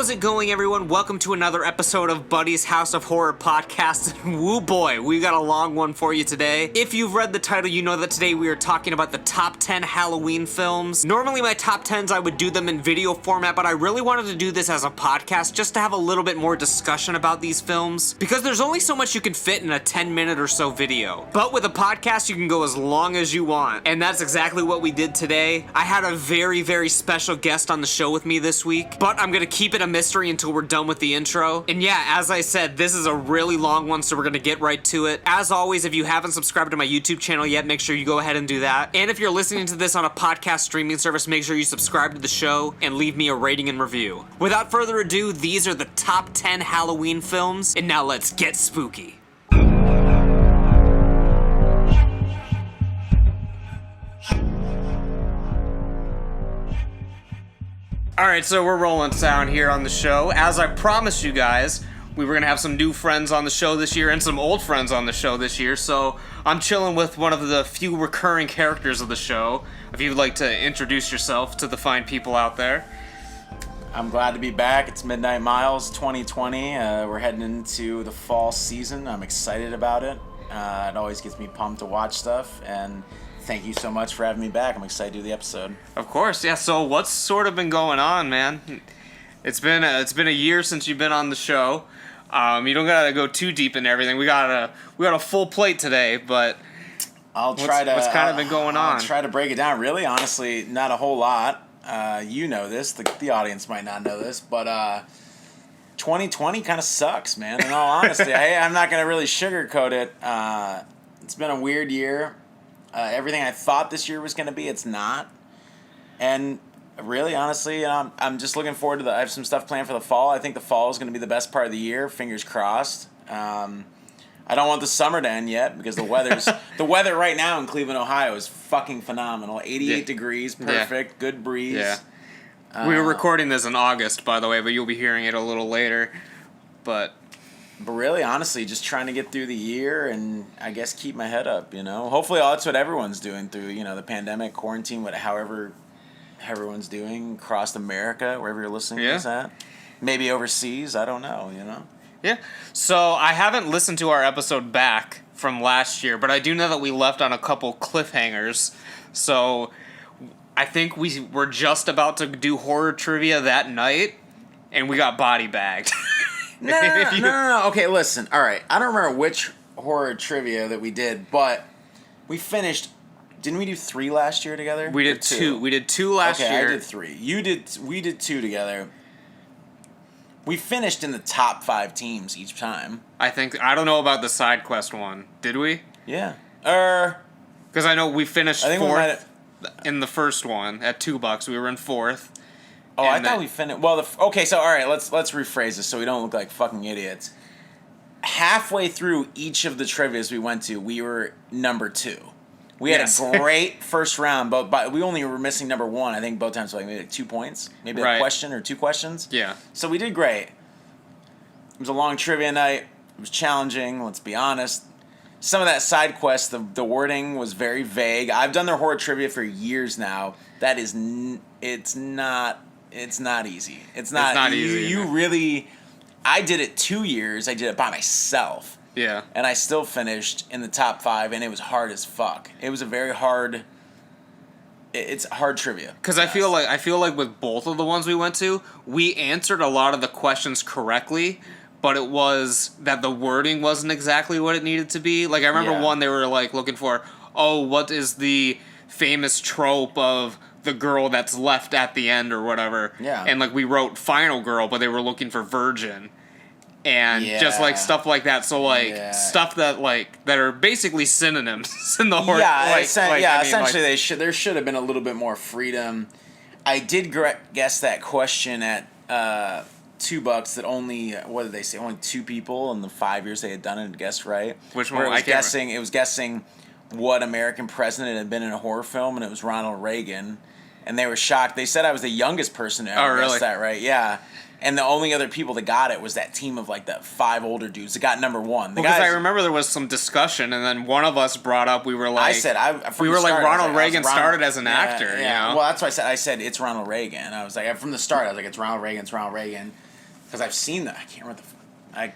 How's it going, everyone? Welcome to another episode of Buddy's House of Horror podcast. Woo boy, we got a long one for you today. If you've read the title, you know that today we are talking about the top 10 Halloween films. Normally my top 10s, I would do them in video format, but I really wanted to do this as a podcast just to have a little bit more discussion about these films, because there's only so much you can fit in a 10-minute or so video. But with a podcast, you can go as long as you want, and that's exactly what we did today. I had a very, very special guest on the show with me this week, but I'm gonna keep it a mystery until we're done with the intro. And yeah, as I said, this is a really long one, so we're gonna get right to it. As always, if you haven't subscribed to my YouTube channel yet, make sure you go ahead and do that. And if you're listening to this on a podcast streaming service, make sure you subscribe to the show and leave me a rating and review. Without further ado, these are the top 10 Halloween films, and now let's get spooky. Alright, so we're rolling sound here on the show. As I promised you guys, we were going to have some new friends on the show this year and some old friends on the show this year, so I'm chilling with one of the few recurring characters of the show. If you'd like to introduce yourself to the fine people out there. I'm glad to be back. It's Midnight Miles 2020. We're heading into the fall season. I'm excited about it. It always gets me pumped to watch stuff, and thank you so much for having me back. I'm excited to do the episode. Of course, yeah. So what's sort of been going on, man? It's been a year since you've been on the show. You don't gotta go too deep into everything. We got a full plate today, but what's kind of been going on? I'll try to break it down. Really, honestly, not a whole lot. You know this. The audience might not know this, but 2020 kind of sucks, man. In all honesty, I'm not gonna really sugarcoat it. It's been a weird year. Everything I thought this year was going to be, it's not. And really, honestly, I'm just looking forward to I have some stuff planned for the fall. I think the fall is going to be the best part of the year. Fingers crossed. I don't want the summer to end yet because the weather right now in Cleveland, Ohio is fucking phenomenal. 88 degrees, perfect, good breeze. Yeah. We were recording this in August, by the way, but you'll be hearing it a little later. But really, honestly, just trying to get through the year and I guess keep my head up, you know. Hopefully that's what everyone's doing through, you know, the pandemic, quarantine, however everyone's doing across America, wherever you're listening to this at. Maybe overseas, I don't know, you know. Yeah. So I haven't listened to our episode back from last year, but I do know that we left on a couple cliffhangers. So I think we were just about to do horror trivia that night, and we got body bagged. No. Okay, listen. All right. I don't remember which horror trivia that we did, but we finished. Didn't we do 3 last year together? We did 2. We did 2 last year. Okay, I did 3. We did 2 together. We finished in the top 5 teams each time. I don't know about the side quest one. Did we? Yeah. Because I know we finished 4th in the first one at $2. We were in 4th. Oh, I thought we finished. Well, okay, so all right, let's rephrase this so we don't look like fucking idiots. Halfway through each of the trivias we went to, we were number 2. We had a great first round, but we only were missing number 1. I think both times, like maybe 2 points, maybe a question or 2 questions. Yeah. So we did great. It was a long trivia night. It was challenging. Let's be honest. Some of that side quest, the wording was very vague. I've done their horror trivia for years now. That is, it's not easy. It's not easy. You really. I did it 2 years. I did it by myself. Yeah. And I still finished in the top 5, and it was hard as fuck. It was a very hard. It's hard trivia. Because I feel like with both of the ones we went to, we answered a lot of the questions correctly, but it was that the wording wasn't exactly what it needed to be. Like I remember one they were like looking for. Oh, what is the famous trope of the girl that's left at the end or whatever. Yeah. And like we wrote final girl, but they were looking for virgin. And just like stuff like that. So like stuff that are basically synonyms in the horror. Yeah, essentially there should have been a little bit more freedom. I did guess that question at $2 that only, what did they say? Only 2 people in the 5 years they had done it guessed right. Which one? It was guessing what American president had been in a horror film, and it was Ronald Reagan. And they were shocked. They said I was the youngest person to ever guess that right. Yeah. And the only other people that got it was that team of like the 5 older dudes that got number 1. Because I remember there was some discussion, and then one of us brought up, we were like, Ronald Reagan started as an actor. Yeah. You know? Well, that's why I said it's Ronald Reagan. I was like, from the start, I was like, it's Ronald Reagan. because I've seen that. I can't remember I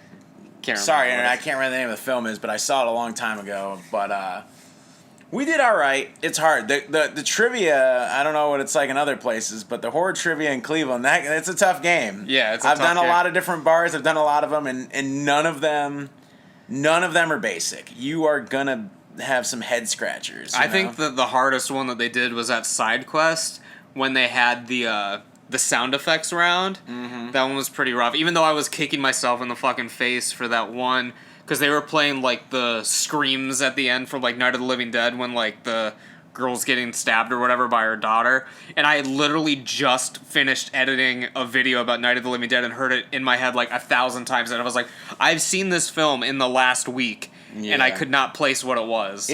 Can't sorry, remember Aaron, I can't remember the name of the film is, but I saw it a long time ago. But we did all right. It's hard. The trivia, I don't know what it's like in other places, but the horror trivia in Cleveland, it's a tough game. Yeah, it's a I've tough done a game. lot of different bars. I've done a lot of them, and none of them are basic. You are gonna have some head scratchers. I think the hardest one that they did was at Side Quest when they had the sound effects round. Mm-hmm. That one was pretty rough. Even though I was kicking myself in the fucking face for that one, because they were playing like the screams at the end from like Night of the Living Dead when like the girl's getting stabbed or whatever by her daughter, and I had literally just finished editing a video about Night of the Living Dead and heard it in my head like 1,000 times, and I was like, I've seen this film in the last week, and I could not place what it was.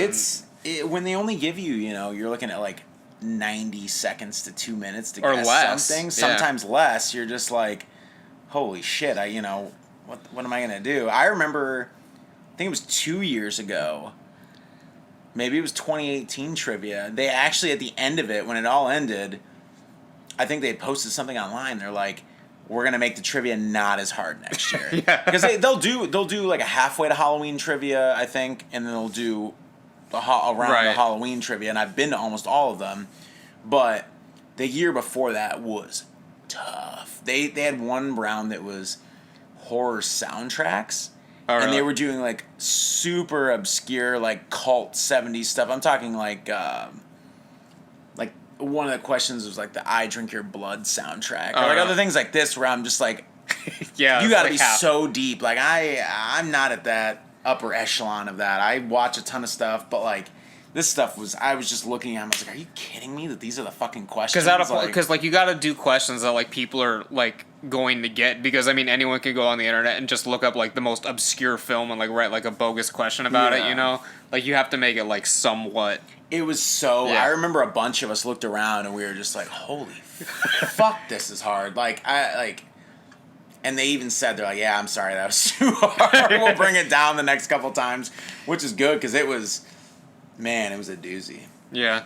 When they only give you, you're looking at like 90 seconds to 2 minutes to guess less. something, sometimes less. You're just like, holy shit! What am I gonna do? I remember, I think it was 2 years ago. Maybe it was 2018 trivia. They actually, at the end of it, when it all ended, I think they posted something online. They're like, we're gonna make the trivia not as hard next year. Because they'll do like a halfway to Halloween trivia, I think, and then they'll do the Halloween trivia, and I've been to almost all of them. But the year before that was tough. They had one round that was horror soundtracks. Oh, and really? they were doing like super obscure like cult 70s stuff. I'm talking like one of the questions was like the I Drink Your Blood soundtrack. Or like other things like this where I'm just like, yeah, you gotta be so deep. Like I'm not at that upper echelon of that. I watch a ton of stuff, but like this stuff I was just looking at them, I was like, are you kidding me that these are the fucking questions? Because like you gotta do questions that like people are like going to get, because I mean anyone can go on the internet and just look up like the most obscure film and like write like a bogus question about it, like you have to make it like somewhat. It was so I remember a bunch of us looked around and we were just like, holy fuck, this is hard. And they even said, they're like, yeah, I'm sorry, that was too hard. We'll bring it down the next couple times, which is good because it was a doozy. Yeah.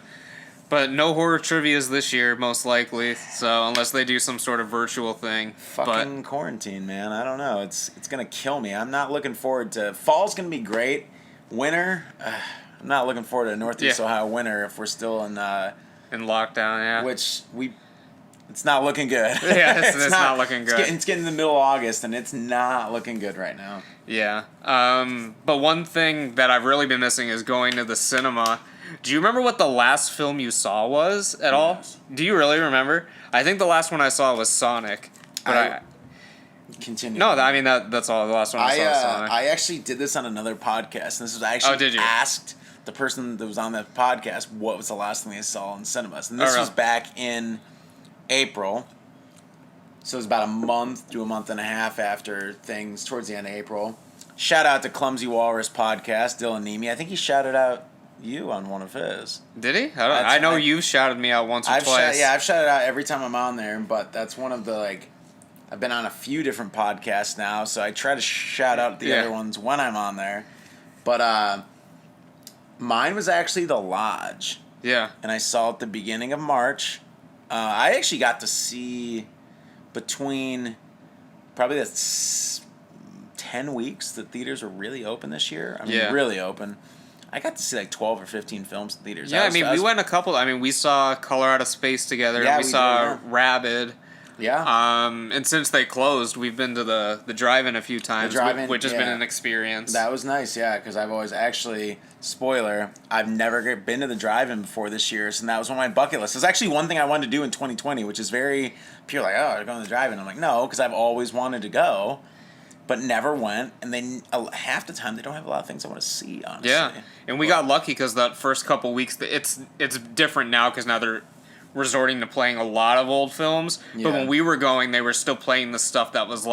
But no horror trivias this year, most likely. So unless they do some sort of virtual thing. Fucking quarantine, man. I don't know. It's gonna kill me. I'm not looking forward to fall's gonna be great. Winter, I'm not looking forward to Northeast Ohio winter if we're still in lockdown. Yeah. Which it's not looking good. Yeah, it's not looking good. It's getting the middle of August and it's not looking good right now. Yeah. But one thing that I've really been missing is going to the cinema. Do you remember what the last film you saw was at all? Do you really remember? I think the last one I saw was Sonic. But Continue. No, I mean that's all. The last one I saw was Sonic. I actually did this on another podcast. And this was actually asked the person that was on that podcast what was the last thing they saw in cinemas. And this was back in April. So it was about a month to a month and a half after things, towards the end of April. Shout out to Clumsy Walrus Podcast, Dylan Nemi. I think he shouted out you on one of his. Did he? I know you've shouted me out once or twice. I've shouted out every time I'm on there, but that's one of the, I've been on a few different podcasts now, so I try to shout out the other ones when I'm on there. But mine was actually The Lodge. Yeah. And I saw it at the beginning of March. I actually got to see between probably the 10 weeks that theaters were really open this year. I mean, really open. I got to see 12 or 15 films in theaters. Yeah, we went a couple. I mean, we saw Color Out of Space together. Yeah, we saw Rabid. Yeah. And since they closed, we've been to the drive-in a few times, which has been an experience. That was nice, yeah, because I've always spoiler, I've never been to the drive-in before this year, so that was on my bucket list. It's actually one thing I wanted to do in 2020, which is very pure, I'm going to the drive-in. I'm like, no, because I've always wanted to go, but never went, and then half the time they don't have a lot of things I want to see, honestly. Yeah, and we got lucky because that first couple weeks, it's different now because now they're resorting to playing a lot of old films, but when we were going, they were still playing the stuff that was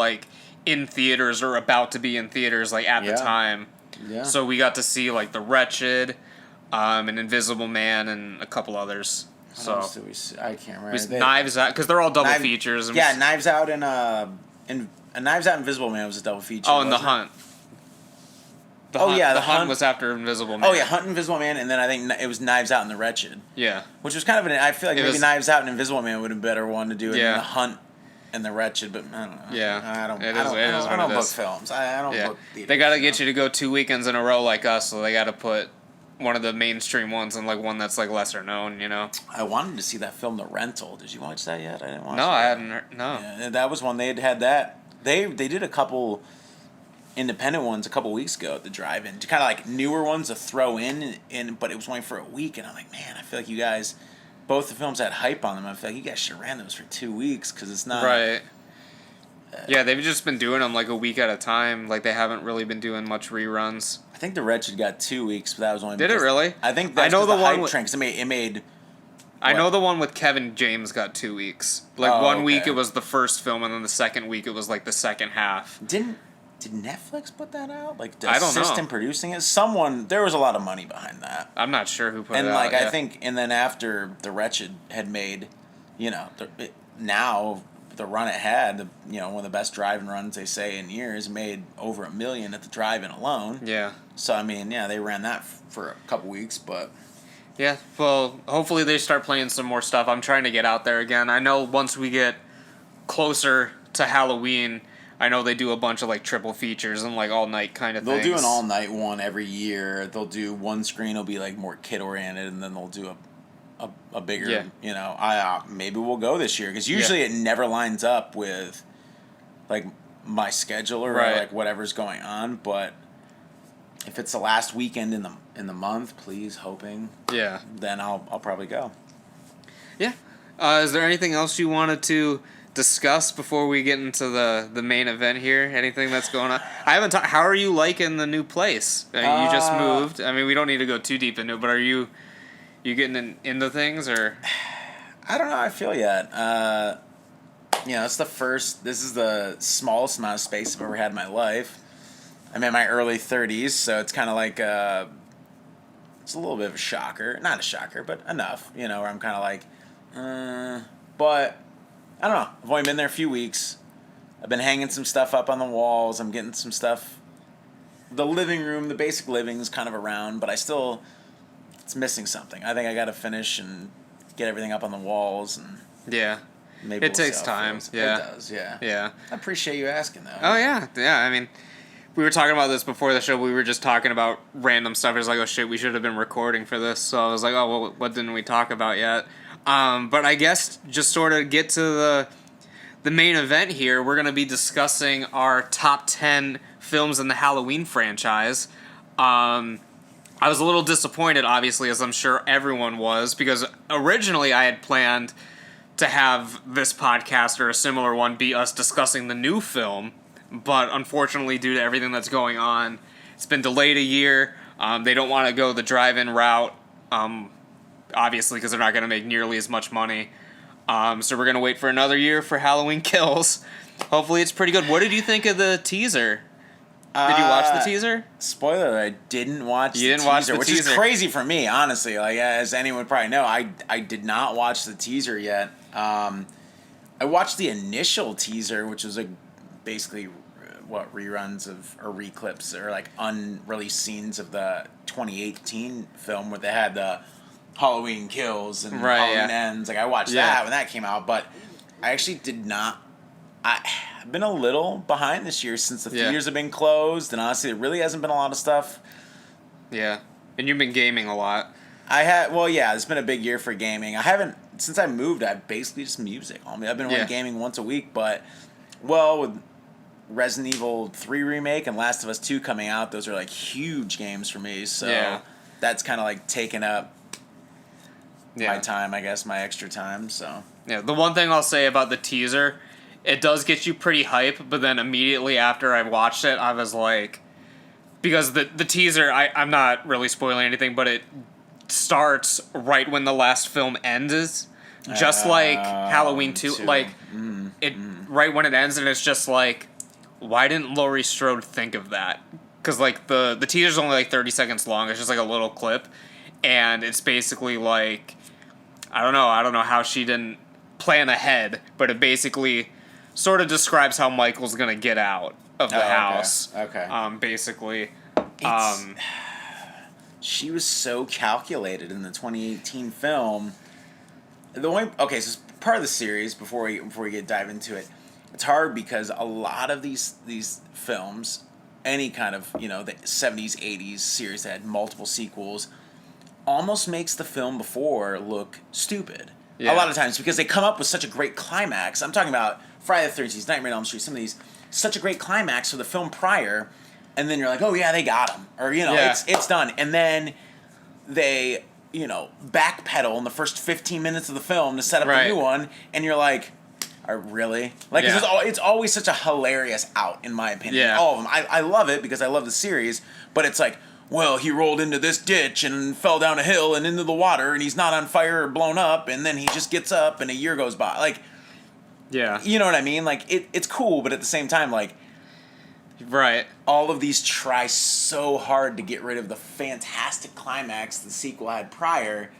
in theaters or about to be in theaters at the time. Yeah. So we got to see The Wretched, and Invisible Man, and a couple others. What else did we see? I can't remember. Knives Out, because they're all double features. Yeah, Knives Out and Knives Out, Invisible Man was a double feature. Oh, and The Hunt. The Hunt was after Invisible Man. Oh, yeah, Hunt, Invisible Man, and then I think it was Knives Out and The Wretched. Yeah. Which was kind of I feel like maybe Knives Out and Invisible Man would have been a better one to do it than The Hunt and The Wretched, but I don't know. Yeah. I don't What it book is. films. I don't Yeah. book theaters. They got to get you to go 2 weekends in a row like us, so they got to put one of the mainstream ones and like one that's like lesser known, you know. I wanted to see that film, The Rental. Did you watch that yet? I didn't watch it. No, I hadn't heard, no. Yeah, that was one they had that. They did a couple independent ones a couple weeks ago at the drive-in. Kind of like newer ones to throw in, but it was only for a week, and I'm like, man, I feel like you guys, both the films had hype on them. I feel like you guys should have ran those for 2 weeks because it's not Right. Yeah, they've just been doing them like a week at a time. Like they haven't really been doing much reruns. I think The Wretched got 2 weeks, but that was only. Did it really? I think that's I know the one hype train, 'cause it made. I What? know the one with Kevin James got 2 weeks. Like Oh, one week okay. it was the first film, and then the second week it was like the second half. Did Netflix put that out? Like the I don't know. assistant producing it? There was a lot of money behind that. I'm not sure who put And it out. like I yeah. think, and then after The Wretched had made, now the run it had, one of the best drive-in runs they say in years, made over $1 million at the drive-in alone. Yeah. So I mean, yeah, they ran that for a couple weeks, but Yeah, well, hopefully they start playing some more stuff. I'm trying to get out there again. I know once we get closer to Halloween, I know they do a bunch of like triple features and like all night kind of they'll things. do an all-night one every year. They'll do one screen will be like more kid-oriented, and then they'll do a bigger, maybe we'll go this year because usually it never lines up with like my schedule or Right. like whatever's going on. But if it's the last weekend in the month, please hoping, Yeah. then I'll probably go. Yeah. Is there anything else you wanted to discuss before we get into the main event here? Anything that's going on? I haven't talked. How are you liking the new place? You just moved. I mean, we don't need to go too deep into it, but are you getting into things or? I don't know how I feel yet. It's this is the smallest amount of space I've ever had in my life. I'm in my early 30s, so it's kind of like, it's a little bit of a shocker. Not a shocker, but enough, where I'm kind of like, but I don't know. I've only been there a few weeks. I've been hanging some stuff up on the walls. I'm getting some stuff. The living room, the basic living is kind of around, but it's missing something. I think I got to finish and get everything up on the walls, and Yeah. maybe It we'll takes see how it time, feels. yeah. It does, yeah. Yeah. I appreciate you asking, though. Oh yeah. Yeah. I mean, we were talking about this before the show. We were just talking about random stuff. It was like, oh shit, we should have been recording for this. So I was like, oh well, what didn't we talk about yet? But I guess just sort of get to the main event here. We're gonna be discussing our top 10 films in the Halloween franchise. I was a little disappointed, obviously, as I'm sure everyone was, because originally I had planned to have this podcast or a similar one be us discussing the new film, but unfortunately, due to everything that's going on, it's been delayed a year. They don't want to go the drive-in route, obviously, because they're not going to make nearly as much money. So we're going to wait for another year for Halloween Kills. Hopefully it's pretty good. What did you think of the teaser? Did you watch the teaser? Spoiler, I didn't watch the teaser. You didn't watch the which teaser. is crazy for me, honestly. Like, as anyone would probably know, I did not watch the teaser yet. I watched the initial teaser, which was like basically reruns of or reclips or like unreleased scenes of the 2018 film where they had the Halloween Kills and Halloween Ends. Like I watched that when that came out, but I actually did not. I've been a little behind this year since the theaters have been closed, and honestly, there really hasn't been a lot of stuff. Yeah, and you've been gaming a lot. It's been a big year for gaming. I haven't, since I moved, I've basically just music. I mean, I've been gaming once a week, but, with Resident Evil 3 Remake and Last of Us 2 coming out, those are, like, huge games for me, so that's kind of, like, taken up my time, I guess, my extra time, so. Yeah, the one thing I'll say about the teaser, it does get you pretty hype, but then immediately after I watched it, I was like, because the teaser, I'm not really spoiling anything, but it starts right when the last film ends, just like Halloween 2. Like, right when it ends, and it's just like, why didn't Laurie Strode think of that? Because, like, the teaser's only, like, 30 seconds long. It's just, like, a little clip, and it's basically, like, I don't know how she didn't plan ahead, but it basically sort of describes how Michael's gonna get out of the house. Okay. Basically. She was so calculated in the 2018 film. So part of the series before we dive into it. it's hard because a lot of these films, any kind of, you know, the 70s, 80s series that had multiple sequels, almost makes the film before look stupid. Yeah. A lot of times because they come up with such a great climax. I'm talking about Friday the 13th, Nightmare on Elm Street, some of these, such a great climax for the film prior, and then you're like, oh yeah, they got him. Or, you know, it's done. And then they, you know, backpedal in the first 15 minutes of the film to set up a new one, and you're like, really? Like, it's always such a hilarious out, in my opinion. Yeah. All of them. I love it because I love the series, but it's like, well, he rolled into this ditch and fell down a hill and into the water, and he's not on fire or blown up, and then he just gets up and a year goes by. Like, yeah. You know what I mean? Like, it's cool, but at the same time, like, right. all of these try so hard to get rid of the fantastic climax the sequel had prior.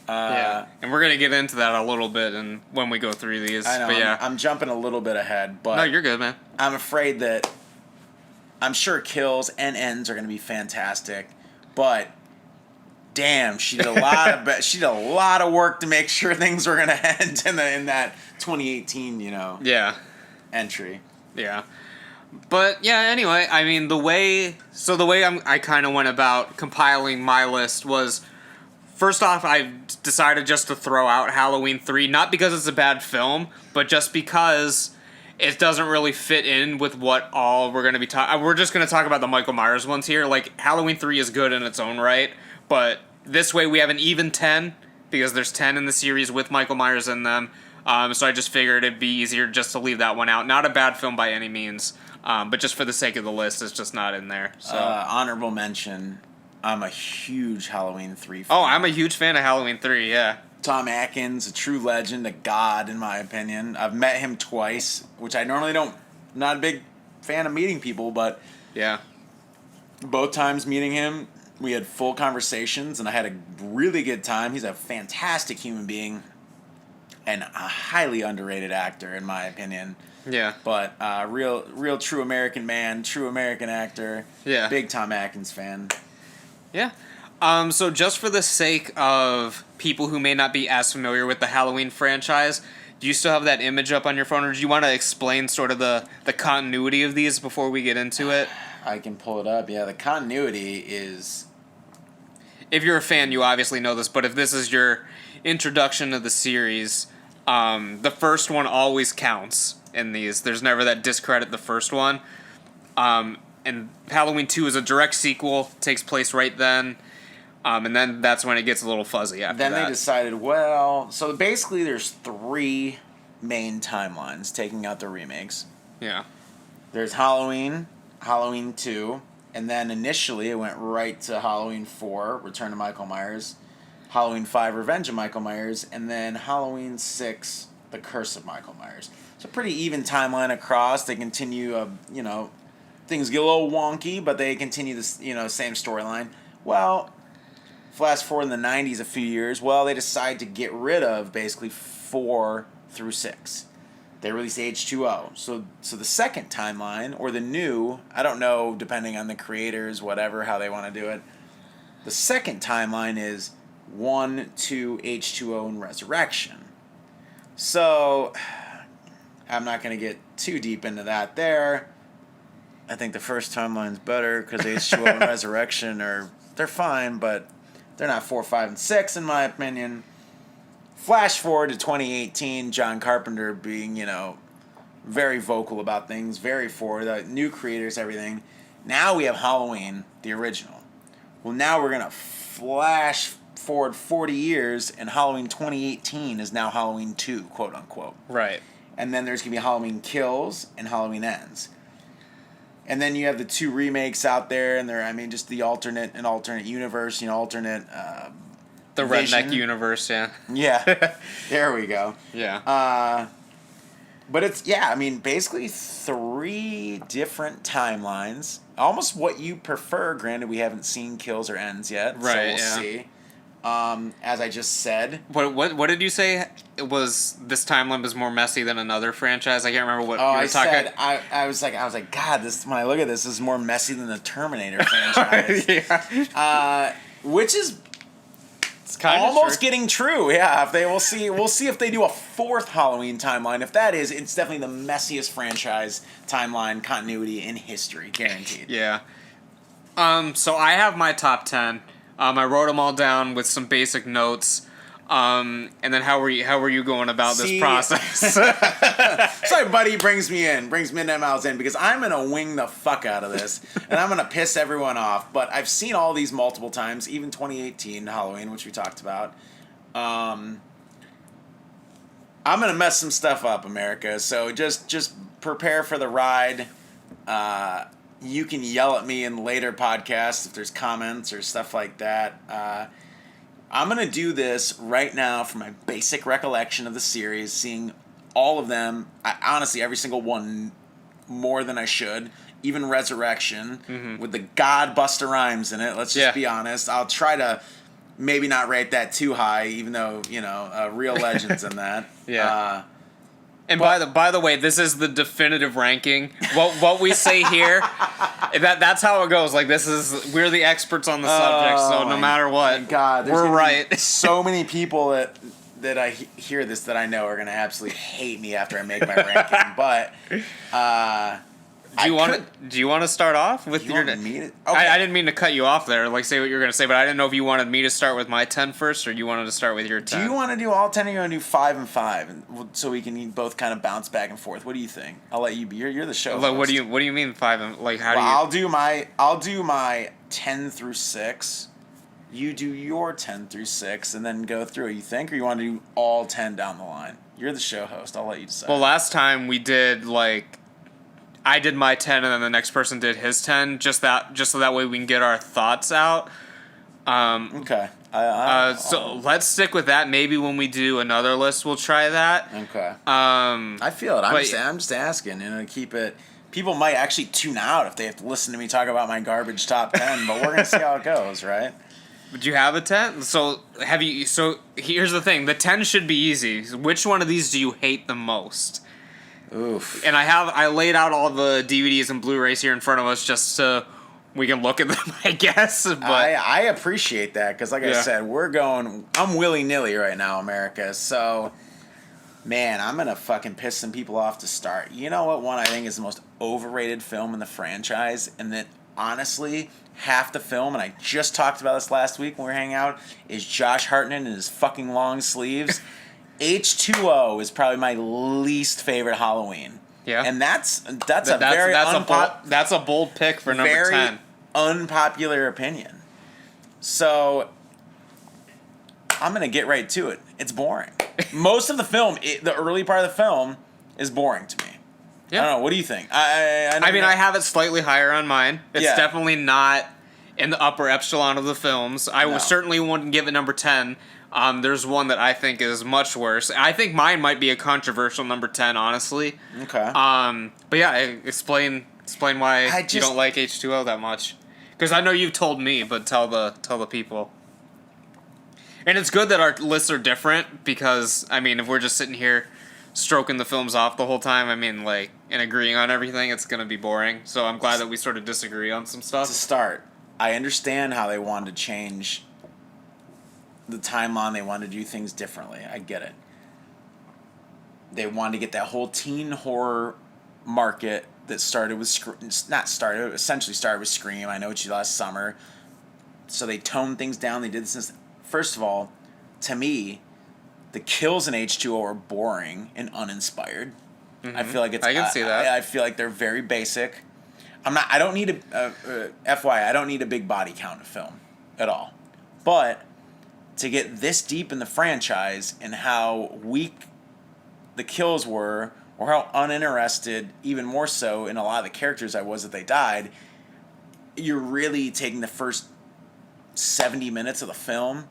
Yeah, and we're going to get into that a little bit and when we go through these. I know, but yeah. I'm jumping a little bit ahead, but... No, you're good, man. I'm afraid that... I'm sure kills and ends are going to be fantastic, but... Damn, she did a lot of work to make sure things were going to end in that 2018, you know... Yeah. Entry. Yeah. But, yeah, anyway, I mean, the way I kind of went about compiling my list was... First off, I decided just to throw out Halloween 3, not because it's a bad film, but just because it doesn't really fit in with what all we're going to be talking... We're just going to talk about the Michael Myers ones here. Like, Halloween 3 is good in its own right, but this way we have an even 10, because there's 10 in the series with Michael Myers in them. So I just figured it'd be easier just to leave that one out. Not a bad film by any means, but just for the sake of the list, it's just not in there. So honorable mention... I'm a huge Halloween 3 fan. Oh, I'm a huge fan of Halloween 3, yeah. Tom Atkins, a true legend, a god, in my opinion. I've met him twice, which I normally don't... Not a big fan of meeting people, but... Yeah. Both times meeting him, we had full conversations, and I had a really good time. He's a fantastic human being, and a highly underrated actor, in my opinion. Yeah. But real true American man, true American actor. Yeah. Big Tom Atkins fan. Yeah. So just for the sake of people who may not be as familiar with the Halloween franchise, do you still have that image up on your phone, or do you want to explain sort of the continuity of these before we get into it? I can pull it up. Yeah, the continuity is... If you're a fan, you obviously know this, but if this is your introduction to the series, the first one always counts in these. There's never that discredit the first one. And Halloween 2 is a direct sequel, takes place right then, and then that's when it gets a little fuzzy after that. Then they decided, well... So basically there's 3 main timelines, taking out the remakes. Yeah. There's Halloween, Halloween 2, and then initially it went right to Halloween 4, Return to Michael Myers, Halloween 5, Revenge of Michael Myers, and then Halloween 6, The Curse of Michael Myers. It's a pretty even timeline across. They continue, things get a little wonky, but they continue this, same storyline. Well, fast forward in the 90s a few years, they decide to get rid of basically 4 through 6. They release H2O. So the second timeline, or the new, I don't know, depending on the creators, whatever, how they want to do it. The second timeline is 1, 2, H2O, and Resurrection. So, I'm not going to get too deep into that there. I think the first timeline's better because H2O and Resurrection they're fine, but they're not 4, 5, and 6 in my opinion. Flash forward to 2018, John Carpenter being, very vocal about things, very forward, new creators, everything. Now we have Halloween, the original. Well, now we're going to flash forward 40 years, and Halloween 2018 is now Halloween 2, quote unquote. Right. And then there's going to be Halloween Kills and Halloween Ends. And then you have the 2 remakes out there, and they're, just the alternate universe, alternate the vision. redneck universe, yeah. Yeah. There we go. Yeah. But it's, basically 3 different timelines. Almost what you prefer, granted we haven't seen Kills or Ends yet, right, so we'll see. As I just said. What did you say? It was this timeline was more messy than another franchise? I can't remember what you were talking. Said I was like, God, this when I look at this is more messy than the Terminator franchise. Yeah. Which is It's kind of almost getting true. Yeah, if they we'll see if they do a fourth Halloween timeline. If that is, it's definitely the messiest franchise timeline continuity in history, guaranteed. Yeah. So I have my top 10. I wrote them all down with some basic notes. And then how were you going about this process? So buddy brings me Midnight Miles in because I'm gonna wing the fuck out of this and I'm gonna piss everyone off. But I've seen all these multiple times, even 2018 Halloween, which we talked about. I'm gonna mess some stuff up, America. So just prepare for the ride. You can yell at me in later podcasts if there's comments or stuff like that. I'm going to do this right now from my basic recollection of the series, seeing all of them, honestly, every single one more than I should, even Resurrection, with the God Busta Rhymes in it, let's just be honest. I'll try to maybe not rate that too high, even though, real legends in that. Yeah. And by the way, this is the definitive ranking. What we say here, that's how it goes. Like we're the experts on the subject, so no matter what, God, we're right. So many people that I hear this that I know are gonna absolutely hate me after I make my ranking. But do you want to start off with your? Okay. I didn't mean to cut you off there. Like say what you were gonna say, but I didn't know if you wanted me to start with my 10 first, or you wanted to start with your 10. Do you want to do all 10, or you want to do 5 and 5, so we can both kind of bounce back and forth? What do you think? I'll let you be. You're the show. Like, host. what do you mean 5 and like how do you? I'll do my 10 through 6. You do your 10 through 6, and then go through it. You think, or you want to do all 10 down the line? You're the show host. I'll let you decide. Well, last time we did I did my 10 and then the next person did his 10, just so that way we can get our thoughts out. Okay. So let's stick with that. Maybe when we do another list, we'll try that. Okay. I feel it. I'm just asking, keep it. People might actually tune out if they have to listen to me talk about my garbage top 10, but we're gonna see how it goes, right? Would you have a 10? So here's the thing. The 10 should be easy. Which one of these do you hate the most? Oof. And I laid out all the DVDs and Blu-rays here in front of us just so we can look at them, I guess. But I appreciate that because, like I said, I'm willy-nilly right now, America. So, man, I'm going to fucking piss some people off to start. You know what one I think is the most overrated film in the franchise? And that, honestly, half the film, and I just talked about this last week when we were hanging out, is Josh Hartnett in his fucking long sleeves. H2O is probably my least favorite Halloween. Yeah. And that's a bold pick for number 10. Very unpopular opinion. So I'm going to get right to it. It's boring. Most of the film, the early part of the film is boring to me. Yeah. I don't know. What do you think? I have it slightly higher on mine. It's definitely not in the upper epsilon of the films. I certainly wouldn't give it number 10. There's one that I think is much worse. I think mine might be a controversial number 10, honestly. Okay. But yeah, explain why you don't like H2O that much. Because I know you've told me, but tell the people. And it's good that our lists are different because, if we're just sitting here stroking the films off the whole time, and agreeing on everything, it's going to be boring. So I'm glad that we sort of disagree on some stuff. To start, I understand how they wanted to change the timeline. They wanted to do things differently. I get it. They wanted to get that whole teen horror market that essentially started with Scream. I Know What You Did Last Summer. So they toned things down. They did this. First of all, to me, the kills in H2O are boring and uninspired. Mm-hmm. I feel like I can see that. I feel like they're very basic. I don't need I don't need a big body count in a film at all. But to get this deep in the franchise and how weak the kills were, or how uninterested, even more so, in a lot of the characters I was that they died, you're really taking the first 70 minutes of the film,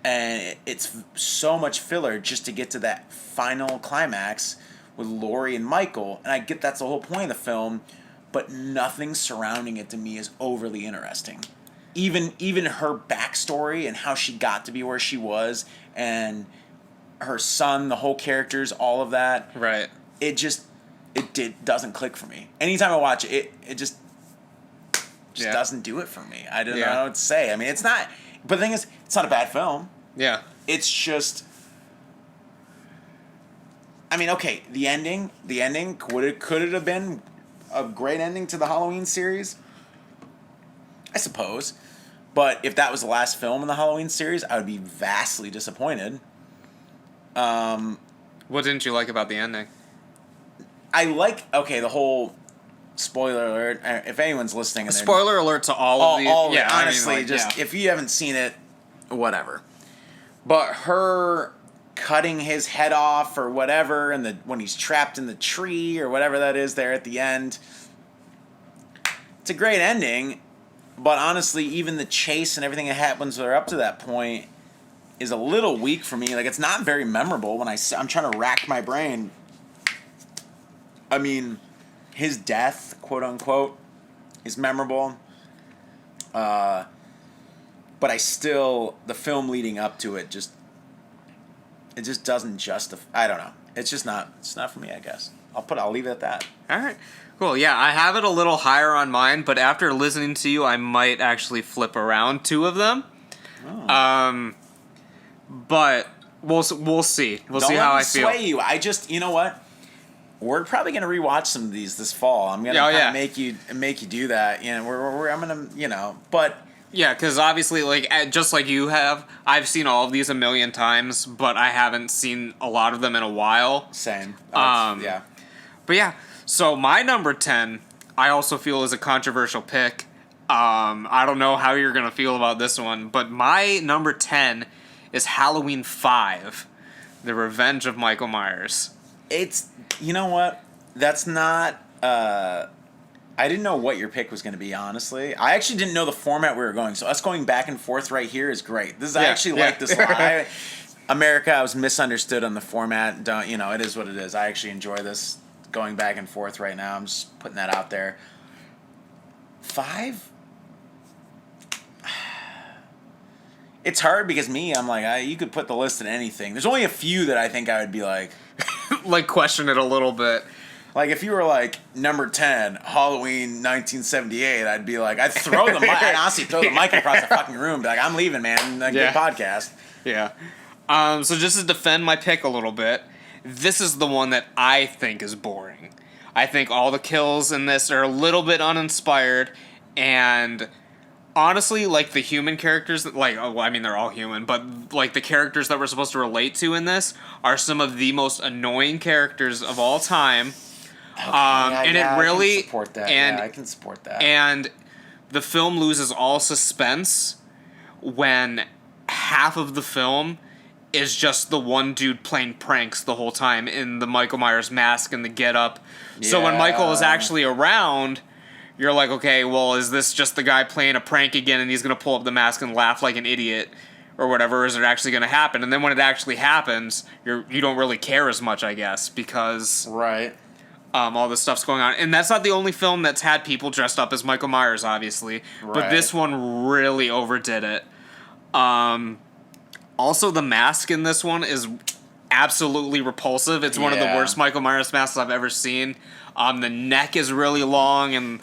and it's so much filler just to get to that final climax with Laurie and Michael, and I get that's the whole point of the film, but nothing surrounding it to me is overly interesting. Even her backstory and how she got to be where she was, and her son, the whole characters, all of that. Right. It doesn't click for me. Anytime I watch it, it just doesn't do it for me. I don't know what to say. It's not. But the thing is, it's not a bad film. Yeah. It's just... I mean, okay, the ending, could it have been a great ending to the Halloween series? I suppose. But if that was the last film in the Halloween series, I would be vastly disappointed. What didn't you like about the ending? I like, okay, the whole... Spoiler alert, if anyone's listening... Spoiler alert to all of these. All yeah, honestly, I mean, like, if you haven't seen it, whatever. But her cutting his head off or whatever, and when he's trapped in the tree or whatever that is there at the end, it's a great ending. But honestly, even the chase and everything that happens there up to that point is a little weak for me. Like, it's not very memorable when I'm trying to rack my brain. I mean, his death, quote unquote, is memorable. But I still, the film leading up to it just doesn't justify. I don't know. It's not for me, I guess. I'll leave it at that. All right. Cool. Yeah, I have it a little higher on mine, but after listening to you, I might actually flip around two of them. Oh. But we'll see. We'll see how I feel. Sway you. You know what? We're probably gonna rewatch some of these this fall. I'm gonna make you do that. You know, I'm gonna but. Yeah, because obviously, like, just like you have, I've seen all of these a million times, but I haven't seen a lot of them in a while. Same. Yeah. But yeah, so my number 10, I also feel is a controversial pick. I don't know how you're going to feel about this one, but my number 10 is Halloween 5, The Revenge of Michael Myers. It's, you know what? That's not... I didn't know what your pick was going to be, honestly. I actually didn't know the format we were going, so us going back and forth right here is great. I actually like this line. America, I was misunderstood on the format. It is what it is. I actually enjoy this going back and forth right now. I'm just putting that out there. 5? It's hard because I'm like, you could put the list at anything. There's only a few that I think I would be like... like, question it a little bit. Like, if you were like, number 10, Halloween 1978, I'd be like, I'd honestly throw the mic across the fucking room, be like, I'm leaving, man. Good podcast. Yeah. So just to defend my pick a little bit, this is the one that I think is boring. I think all the kills in this are a little bit uninspired, and honestly, like, the human characters, like, I mean, they're all human, but, like, the characters that we're supposed to relate to in this are some of the most annoying characters of all time. Okay, and it really... I can support that. I can support that. And the film loses all suspense when half of the film is just the one dude playing pranks the whole time in the Michael Myers mask and the getup. Yeah. So when Michael is actually around, you're like, okay, well, is this just the guy playing a prank again and he's going to pull up the mask and laugh like an idiot or whatever? Or is it actually going to happen? And then when it actually happens, you don't really care as much, I guess, because... Right. All this stuff's going on. And that's not the only film that's had people dressed up as Michael Myers, obviously. Right. But this one really overdid it. Also, the mask in this one is absolutely repulsive. It's one of the worst Michael Myers masks I've ever seen. The neck is really long, and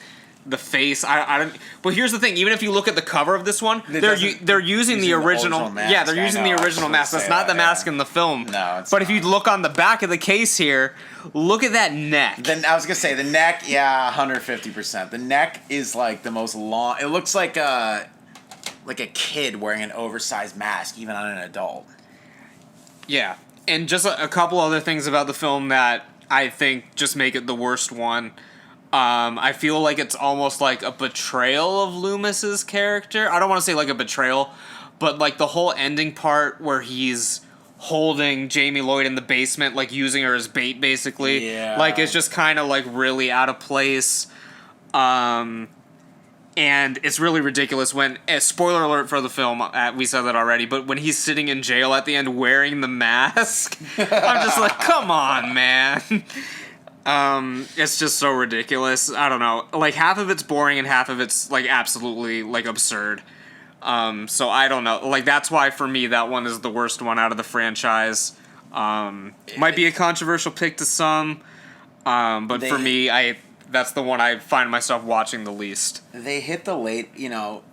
the face, I don't... But here's the thing, even if you look at the cover of this one, they're using the original mask. Yeah, they're using the original mask. That's not the mask in the film. No, it's not. If you look on the back of the case here, look at that neck. Then I was going to say, the neck, 150%. The neck is like the most long... It looks like a kid wearing an oversized mask, even on an adult. Yeah, and just a couple other things about the film that I think just make it the worst one. I feel like it's almost like a betrayal of Loomis's character. I don't want to say like a betrayal, but like the whole ending part where he's holding Jamie Lloyd in the basement, like using her as bait, basically. Yeah. Like, it's just kind of like really out of place. And it's really ridiculous when, spoiler alert for the film, we said that already, but when he's sitting in jail at the end wearing the mask, I'm just like, come on, man. It's just so ridiculous. I don't know. Like, half of it's boring and half of it's, like, absolutely, like, absurd. So I don't know. Like, that's why, for me, that one is the worst one out of the franchise. Might be a controversial pick to some, but for me, that's the one I find myself watching the least. They hit the late 80s,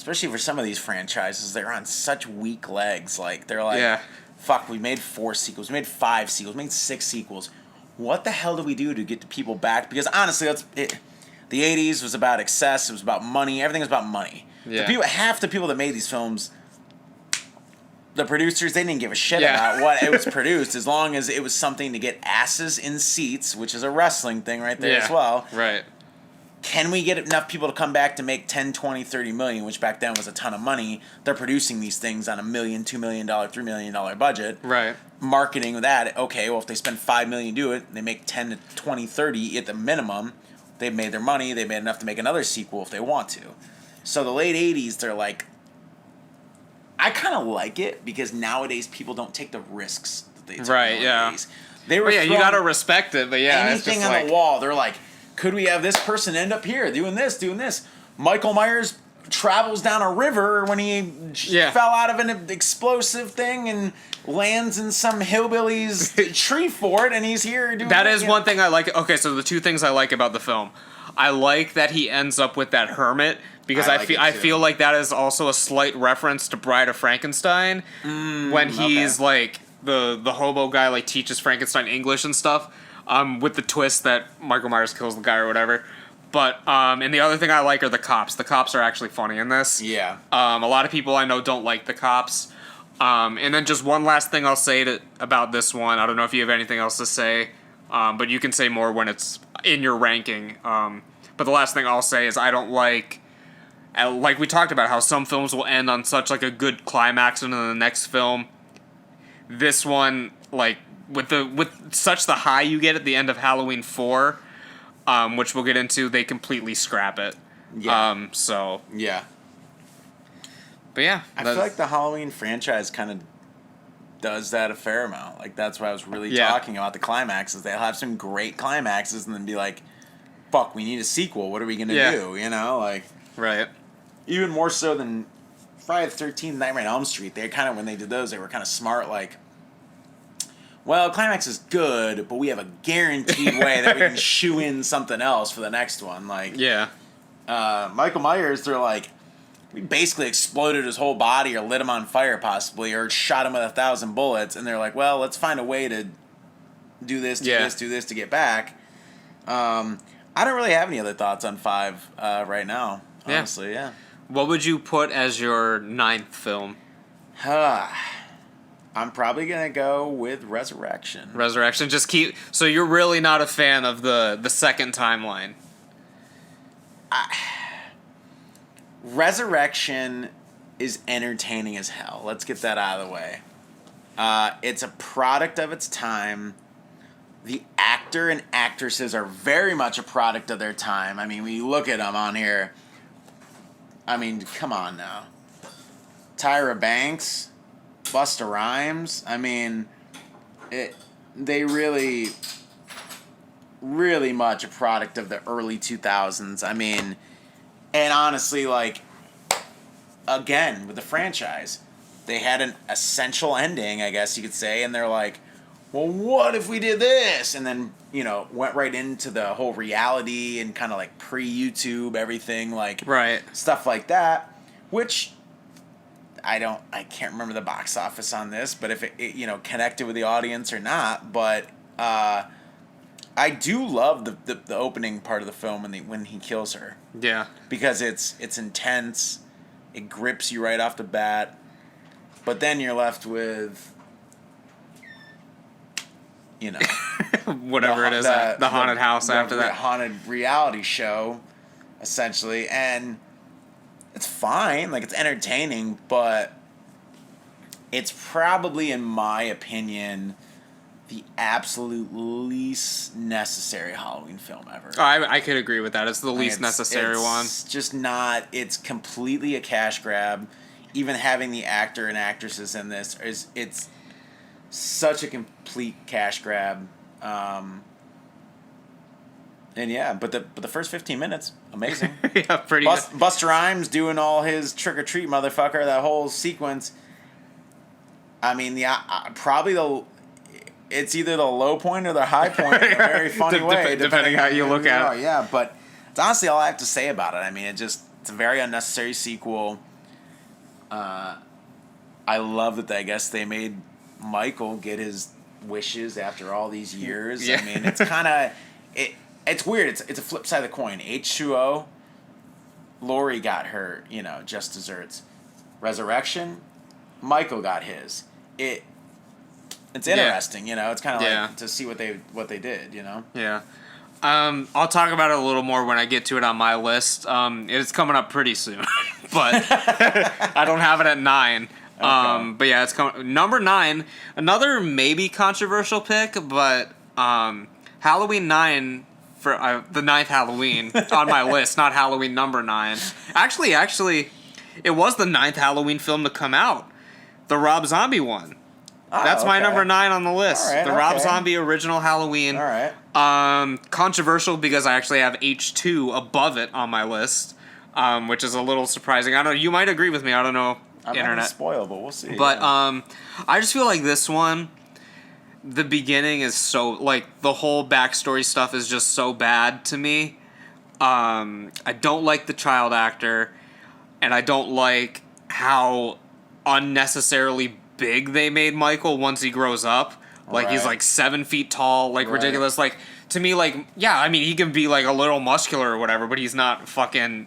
especially for some of these franchises, they're on such weak legs. Like, they're like, Yeah. fuck, we made 4 sequels, we made 5 sequels, we made 6 sequels. What the hell do we do to get the people back? Because honestly, the 80s was about excess, it was about money, everything was about money. Yeah. Half the people that made these films, the producers, they didn't give a shit about what it was produced, as long as it was something to get asses in seats, which is a wrestling thing right there as well. Right. Can we get enough people to come back to make 10, 20, 30 million, which back then was a ton of money? They're producing these things on $1 million, $2 million, $3 million budget. Right. Marketing with that, okay, well, if they spend $5 million to do it, they make 10 to 20, 30 at the minimum. They've made their money. They've made enough to make another sequel if they want to. So the late 80s, they're like, I kind of like it because nowadays people don't take the risks that they took in the 80s. They were you gotta respect it, but yeah, anything it's just on the wall, they're like, could we have this person end up here doing this, doing this? Michael Myers travels down a river when he fell out of an explosive thing and lands in some hillbilly's tree fort, and he's here doing that. Is one thing I like. Okay, so the 2 things I like about the film. I like that he ends up with that hermit, because I feel like that is also a slight reference to Bride of Frankenstein, when he's like the hobo guy, like, teaches Frankenstein English and stuff, with the twist that Michael Myers kills the guy or whatever. But and the other thing I like are the cops. The cops are actually funny in this. Yeah. A lot of people I know don't like the cops. And then just one last thing I'll say about this one. I don't know if you have anything else to say, but you can say more when it's in your ranking. But the last thing I'll say is I don't like we talked about, how some films will end on such like a good climax, and then the next film, this one, like, with such the high you get at the end of Halloween 4, which we'll get into, they completely scrap it. Yeah. So. Yeah. But yeah. I feel like the Halloween franchise kind of does that a fair amount. Like, that's what I was really talking about, the climaxes. They'll have some great climaxes and then be like, fuck, we need a sequel. What are we going to do? You know, like. Right. Even more so than Friday the 13th, Nightmare on Elm Street. They kind of, when they did those, they were kind of smart, like, well, climax is good, but we have a guaranteed way that we can shoe in something else for the next one. Like, Michael Myers, they're like, we basically exploded his whole body or lit him on fire possibly, or shot him with 1,000 bullets, and they're like, well, let's find a way to do this, do this to get back. I don't really have any other thoughts on 5 right now, honestly, What would you put as your 9th film? I'm probably going to go with Resurrection. So you're really not a fan of the second timeline? Resurrection is entertaining as hell. Let's get that out of the way. It's a product of its time. The actor and actresses are very much a product of their time. I mean, when you look at them on here, I mean, come on now. Tyra Banks, Busta Rhymes. I mean, they really, really much a product of the early 2000s. I mean, and honestly, like, again, with the franchise, they had an essential ending, I guess you could say, and they're like, well, what if we did this? And then, you know, went right into the whole reality and kind of like pre-YouTube everything, like, stuff like that, which I can't remember the box office on this, but if it you know, connected with the audience or not, but I do love the opening part of the film when he kills her. Yeah. Because it's intense, it grips you right off the bat, but then you're left with, you know, whatever it is, the haunted house after that. Haunted reality show, essentially. And it's fine. Like, it's entertaining, but it's probably, in my opinion, the absolute least necessary Halloween film ever. Oh, I could agree with that. It's the least necessary one. It's just not. It's completely a cash grab. Even having the actor and actresses in this it's such a complete cash grab. And yeah, but the first 15 minutes, amazing. Yeah, pretty good. Busta Rhymes doing all his trick or treat, motherfucker. That whole sequence. I mean, it's either the low point or the high point in a very funny way, depending how you look at it. Yeah, but it's honestly all I have to say about it. I mean, it's a very unnecessary sequel. I love that I guess they made Michael get his wishes after all these years. Yeah. I mean, it's kind of it's weird. It's a flip side of the coin. H2O, Lori got her, just desserts. Resurrection, Michael got his. It's interesting, It's kind of like to see what they did, Yeah. I'll talk about it a little more when I get to it on my list. It's coming up pretty soon, but I don't have it at 9. Okay. But yeah, it's coming. Number 9, another maybe controversial pick, but Halloween 9 for the 9th Halloween on my list, not Halloween number 9. Actually, it was the 9th Halloween film to come out, the Rob Zombie one. That's my number 9 on the list. All right, the Rob Zombie original Halloween. All right. Controversial because I actually have H2 above it on my list, which is a little surprising. I don't know. You might agree with me. I don't know. I'm Internet. not gonna spoil, but we'll see. But I just feel like this one, the beginning is so, like, the whole backstory stuff is just so bad to me. I don't like the child actor, and I don't like how unnecessarily big they made Michael once he grows up. Like, he's like 7 feet tall, like ridiculous. Like, to me, like, yeah, I mean, he can be like a little muscular or whatever, but he's not fucking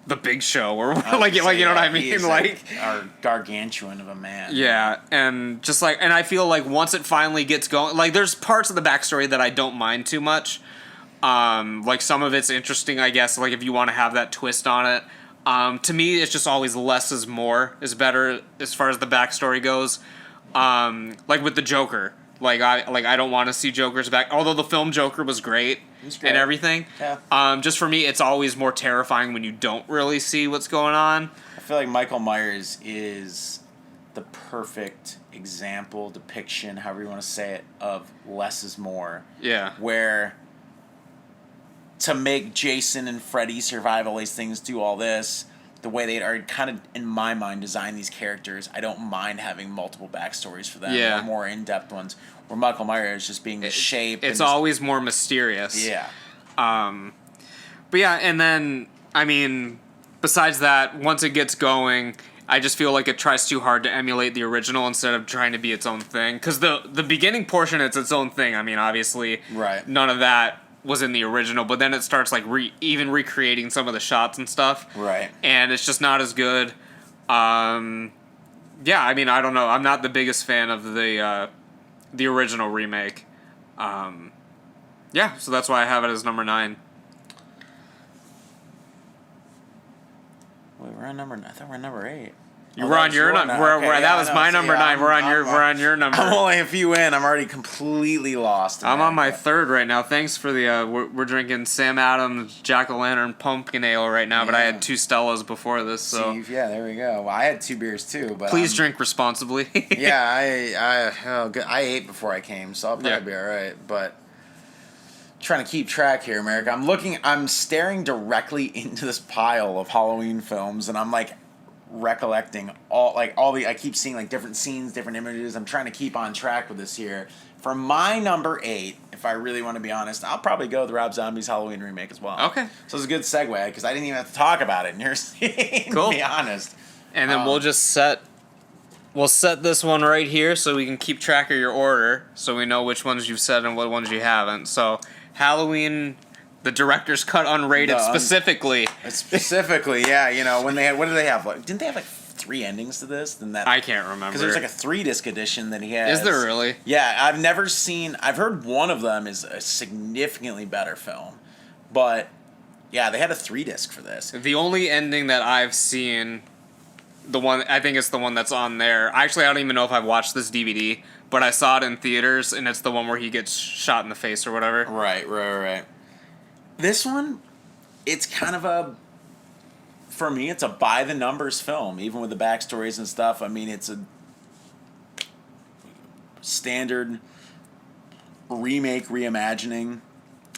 the Big Show or like you know what I mean, like our gargantuan of a man. Yeah, and just like, and I feel like once it finally gets going, like there's parts of the backstory that I don't mind too much. Like some of it's interesting, I guess. Like if you want to have that twist on it. To me, it's just always less is more is better as far as the backstory goes. Like with the Joker, I don't want to see Joker's back. Although the film Joker was great. And everything. Yeah. Just for me, it's always more terrifying when you don't really see what's going on. I feel like Michael Myers is the perfect example, depiction, however you want to say it, of less is more. Yeah. Where to make Jason and Freddy survive all these things, do all this, the way they are kind of, in my mind, design these characters, I don't mind having multiple backstories for them. Yeah. Or more in-depth ones. Where Michael Myers just being the shape. It's always more mysterious. Yeah. But yeah, and then, I mean, besides that, once it gets going, I just feel like it tries too hard to emulate the original instead of trying to be its own thing. Because the beginning portion, it's its own thing. I mean, obviously, none of that was in the original, but then it starts like even recreating some of the shots and stuff. Right. And it's just not as good. Yeah, I mean, I don't know. I'm not the biggest fan of the original remake. Yeah, so that's why I have it as number 9. Wait, we're on number. I thought we're on number 8. You were on your number. That was my number 9. We're on your number. I'm only a few in. I'm already completely lost. I'm on my 3rd right now. Thanks for the. We're drinking Sam Adams Jack-o'-lantern pumpkin ale right now, but I had 2 Stellas before this. So yeah, there we go. Well, I had 2 beers too, but please drink responsibly. Yeah, I ate before I came, so I'll probably be all right. But trying to keep track here, America. I'm staring directly into this pile of Halloween films, and I'm like recollecting I keep seeing like different scenes, different images. I'm trying to keep on track with this here. For my number 8, if I really want to be honest, I'll probably go with Rob Zombie's Halloween remake as well. Okay. So it's a good segue because I didn't even have to talk about it in your scene, to be honest. And then we'll set this one right here so we can keep track of your order so we know which ones you've said and what ones you haven't. So Halloween, the director's cut unrated specifically. Specifically, yeah. When they had, what did they have? Didn't they have like 3 endings to this? Than that. I can't remember. Because there's like a 3-disc edition that he has. Is there really? Yeah, I've heard one of them is a significantly better film, but yeah, they had a 3-disc for this. The only ending that I've seen, I think it's the one that's on there. Actually, I don't even know if I've watched this DVD, but I saw it in theaters, and it's the one where he gets shot in the face or whatever. Right. This one, it's kind of for me, it's a by-the-numbers film, even with the backstories and stuff. I mean, it's a standard remake, reimagining.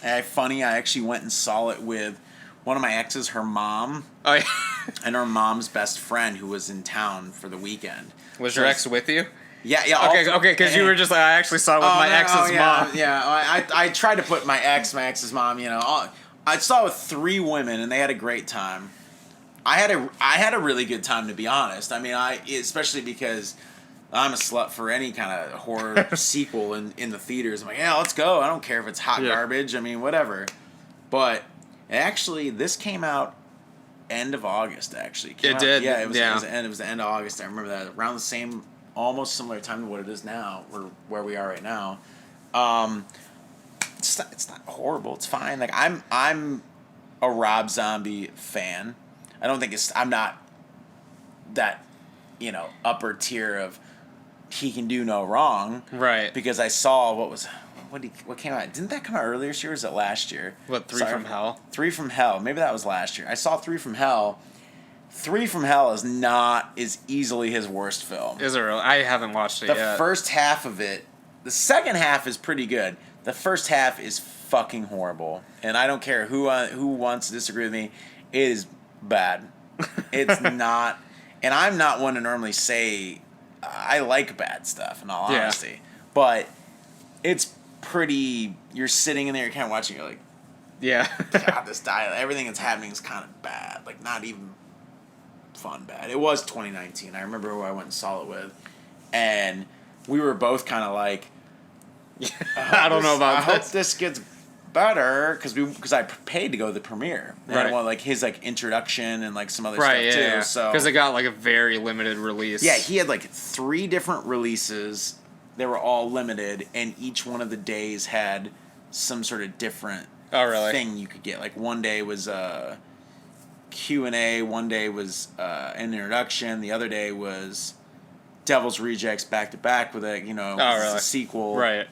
I actually went and saw it with one of my exes, her mom, and her mom's best friend who was in town for the weekend. Was your ex with you? Yeah. Okay, because you were just like, I actually saw it with my ex's mom. Yeah, I tried to put my ex's mom, I saw it with 3 women, and they had a great time. I had a really good time, to be honest. I mean, especially because I'm a slut for any kind of horror sequel in the theaters. I'm like, yeah, let's go. I don't care if it's hot garbage. I mean, whatever. But actually, this came out end of August. Actually, It did. Yeah, it was the end of August. I remember that, around the same, almost similar time to what it is now, or where we are right now. It's not horrible. It's fine. Like, I'm a Rob Zombie fan. I don't think I'm not that, upper tier of he can do no wrong. Right. Because I saw what came out. Didn't that come out earlier this year or was it last year? What, 3 from Hell? 3 from Hell. Maybe that was last year. I saw 3 from Hell. 3 from Hell is easily his worst film. Is it really? I haven't watched it yet. The first half of it, the second half is pretty good. The first half is fucking horrible. And I don't care who wants to disagree with me. It is bad. It's not. And I'm not one to normally say I like bad stuff, in all honesty. But it's pretty. You're sitting in there, you're kind of watching, you're like, yeah. God, this dialogue, everything that's happening is kind of bad. Like, not even fun bad. It was 2019. I remember who I went and saw it with. And we were both kind of like, I don't know about I hope this gets better, because I paid to go to the premiere. And I want, like, his, like, introduction and, like, some other stuff too. Yeah. So because it got, like, a very limited release. yeah, he had, like, 3 different releases. They were all limited, and each one of the days had some sort of different thing you could get. Like, one day was Q&A, one day was an introduction, the other day was Devil's Rejects back to back with a sequel. Right.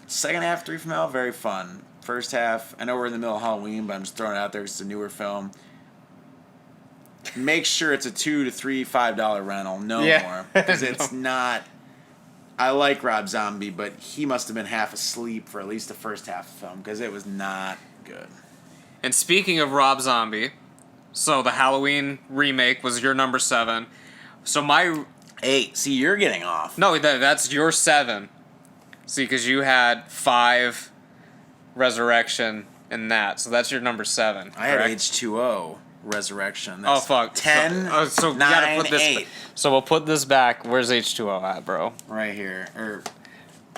Second half, 3 from Hell, very fun. First half, I know we're in the middle of Halloween, but I'm just throwing it out there. It's a newer film. Make sure it's a $2 to $3, $5 rental, no more, because it's not. I like Rob Zombie, but he must have been half asleep for at least the first half of the film, because it was not good. And speaking of Rob Zombie, so the Halloween remake was your number 7. So my 8. See, you're getting off. No, that's your 7. See, because you had 5, Resurrection, and that. So that's your number 7. I had H2O, Resurrection. That's fuck. 10, so 9, we gotta put this, 8. So we'll put this back. Where's H2O at, bro? Right here.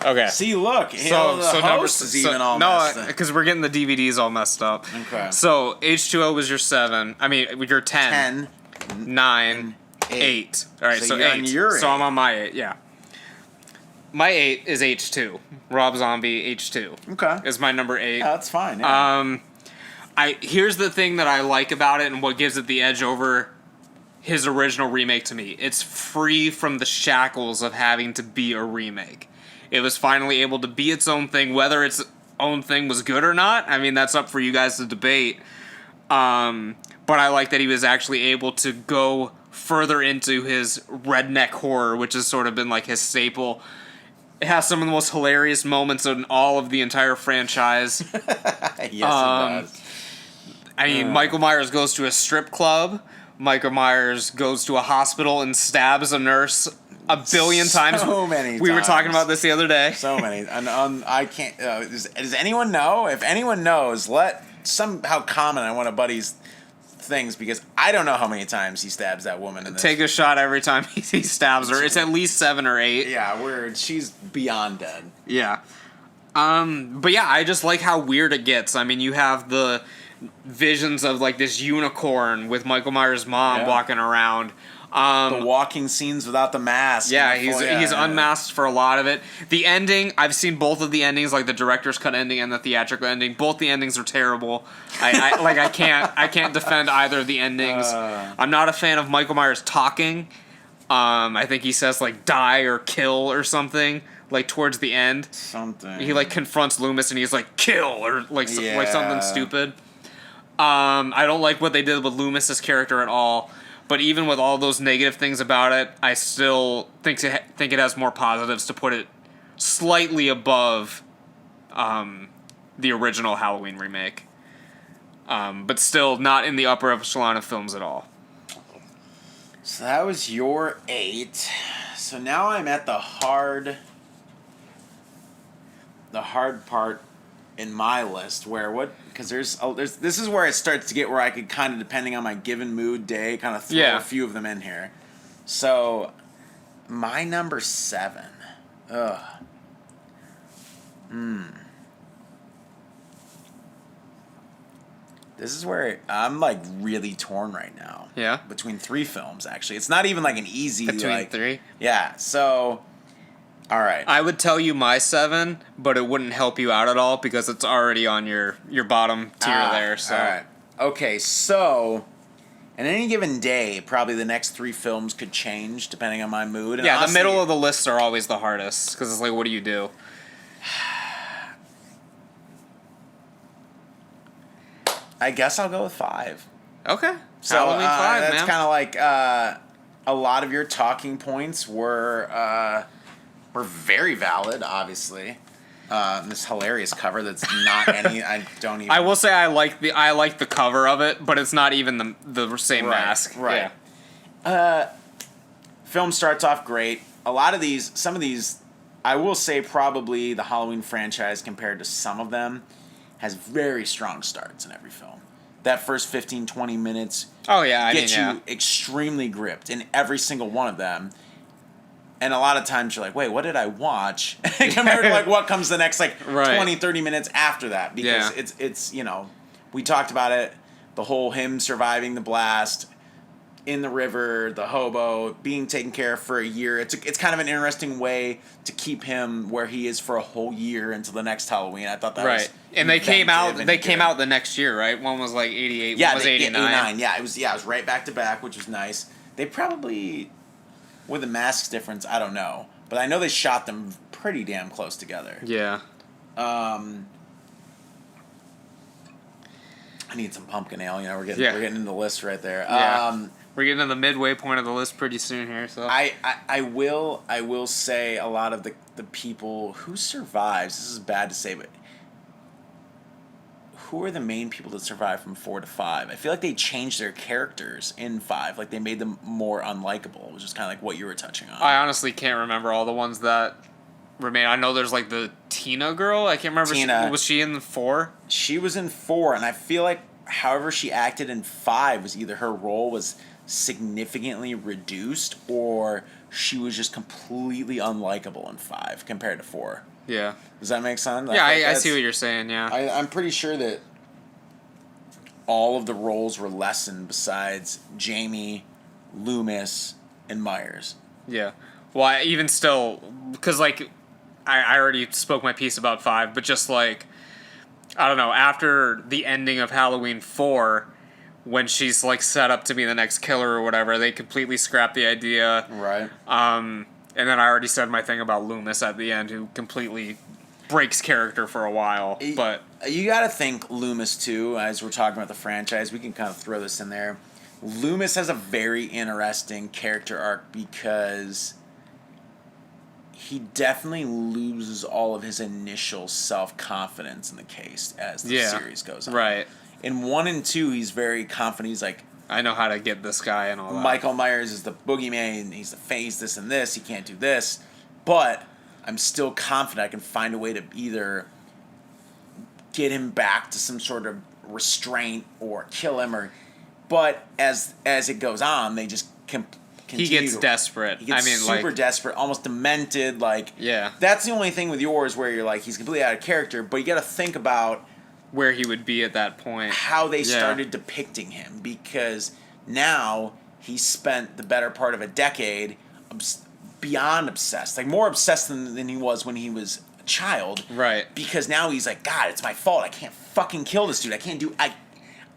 Okay. See, look. So the host is even all messed up. No, because we're getting the DVDs all messed up. Okay. So H2O was your 7. I mean, your 10. 10. 9. 8. All right, so you're 8. on your 8. So I'm on my 8, yeah. My 8 is H2. Rob Zombie, H2. Okay. Is my number 8. Yeah, that's fine. Yeah. Here's the thing that I like about it and what gives it the edge over his original remake to me. It's free from the shackles of having to be a remake. It was finally able to be its own thing. Whether its own thing was good or not, I mean, that's up for you guys to debate. But I like that he was actually able to go further into his redneck horror, which has sort of been like his staple. It has some of the most hilarious moments in all of the entire franchise. Yes, it does. I mean, Michael Myers goes to a strip club. Michael Myers goes to a hospital and stabs a nurse a billion times. So many times. We were talking about this the other day. So many. And I can't... does anyone know? If anyone knows, let somehow comment on one of Buddy's things, because I don't know how many times he stabs that woman in this. Take a shot every time he stabs her. It's at least 7 or 8. Yeah, she's beyond dead. Yeah. But yeah, I just like how weird it gets. I mean, you have the visions of like this unicorn with Michael Myers' mom walking around. The walking scenes without the mask. Yeah, he's unmasked for a lot of it. The ending, I've seen both of the endings, like the director's cut ending and the theatrical ending. Both the endings are terrible. I can't defend either of the endings. I'm not a fan of Michael Myers talking. I think he says like die or kill or something like towards the end. Something. He like confronts Loomis and he's like kill or like something stupid. I don't like what they did with Loomis's character at all. But even with all those negative things about it, I still think it has more positives to put it slightly above the original Halloween remake. But still not in the upper echelon of films at all. So that was your 8. So now I'm at the hard part in my list because there's this is where it starts to get where I could kind of, depending on my given mood day, kind of throw a few of them in here. So my number 7. This is where I'm like really torn right now. Yeah. Between 3 films, actually. It's not even like an easy Between 3? Yeah. So all right. I would tell you my 7, but it wouldn't help you out at all because it's already on your bottom tier there. So. All right. Okay, so in any given day, probably the next 3 films could change depending on my mood. And yeah, honestly, the middle of the lists are always the hardest because it's like, what do you do? I guess I'll go with 5. Okay. So Halloween 5, that's man. kind of like a lot of your talking points were very valid, obviously. This hilarious cover that's not any. I don't even. I will say I like the cover of it, but it's not even the same mask. Right. Yeah. Film starts off great. Some of these, I will say probably the Halloween franchise compared to some of them has very strong starts in every film. That first 15, 20 minutes gets you extremely gripped in every single one of them. And a lot of times you're like, wait, what did I watch? Compared to like what comes the next 20, 30 minutes after that. Because it's we talked about it, the whole him surviving the blast, in the river, the hobo, being taken care of for a year. It's kind of an interesting way to keep him where he is for a whole year until the next Halloween. I thought that was and they came out the next year, right? One was like 88, one was 89. 89. Yeah, it was right back to back, which was nice. They probably, with the masks difference, I don't know. But I know they shot them pretty damn close together. Yeah. I need some pumpkin ale. We're getting in the list right there. Yeah. We're getting to the midway point of the list pretty soon here. So I will say a lot of the people who survives. This is bad to say, but who are the main people that survive from 4 to 5? I feel like they changed their characters in 5. Like they made them more unlikable, which is kind of like what you were touching on. I honestly can't remember all the ones that remain. I know there's like the Tina girl. I can't remember. Tina. Was she in 4? She was in 4, and I feel like however she acted in 5 was either her role was significantly reduced or she was just completely unlikable in 5 compared to 4. Yeah. Does that make sense? Yeah, I see what you're saying, yeah. I'm pretty sure that all of the roles were lessened besides Jamie, Loomis, and Myers. Yeah. Well, even still, because, like, I already spoke my piece about 5, but just, like, I don't know, after the ending of Halloween 4, when she's, like, set up to be the next killer or whatever, they completely scrapped the idea. Right. And then I already said my thing about Loomis at the end, who completely breaks character for a while. But you got to think Loomis, too, as we're talking about the franchise. We can kind of throw this in there. Loomis has a very interesting character arc because he definitely loses all of his initial self-confidence in the case as the series goes on. Right. In 1 and 2, he's very confident. He's like, I know how to get this guy and all that. Michael Myers is the boogeyman. He's the face, this and this. He can't do this. But I'm still confident I can find a way to either get him back to some sort of restraint or kill him. But as it goes on, they just continue. He gets desperate. He gets super desperate, almost demented. Like, yeah. That's the only thing with yours where you're like, he's completely out of character. But you got to think about where he would be at that point. How they started depicting him. Because now he spent the better part of a decade beyond obsessed. Like, more obsessed than he was when he was a child. Right. Because now he's like, God, it's my fault. I can't fucking kill this dude. I can't do...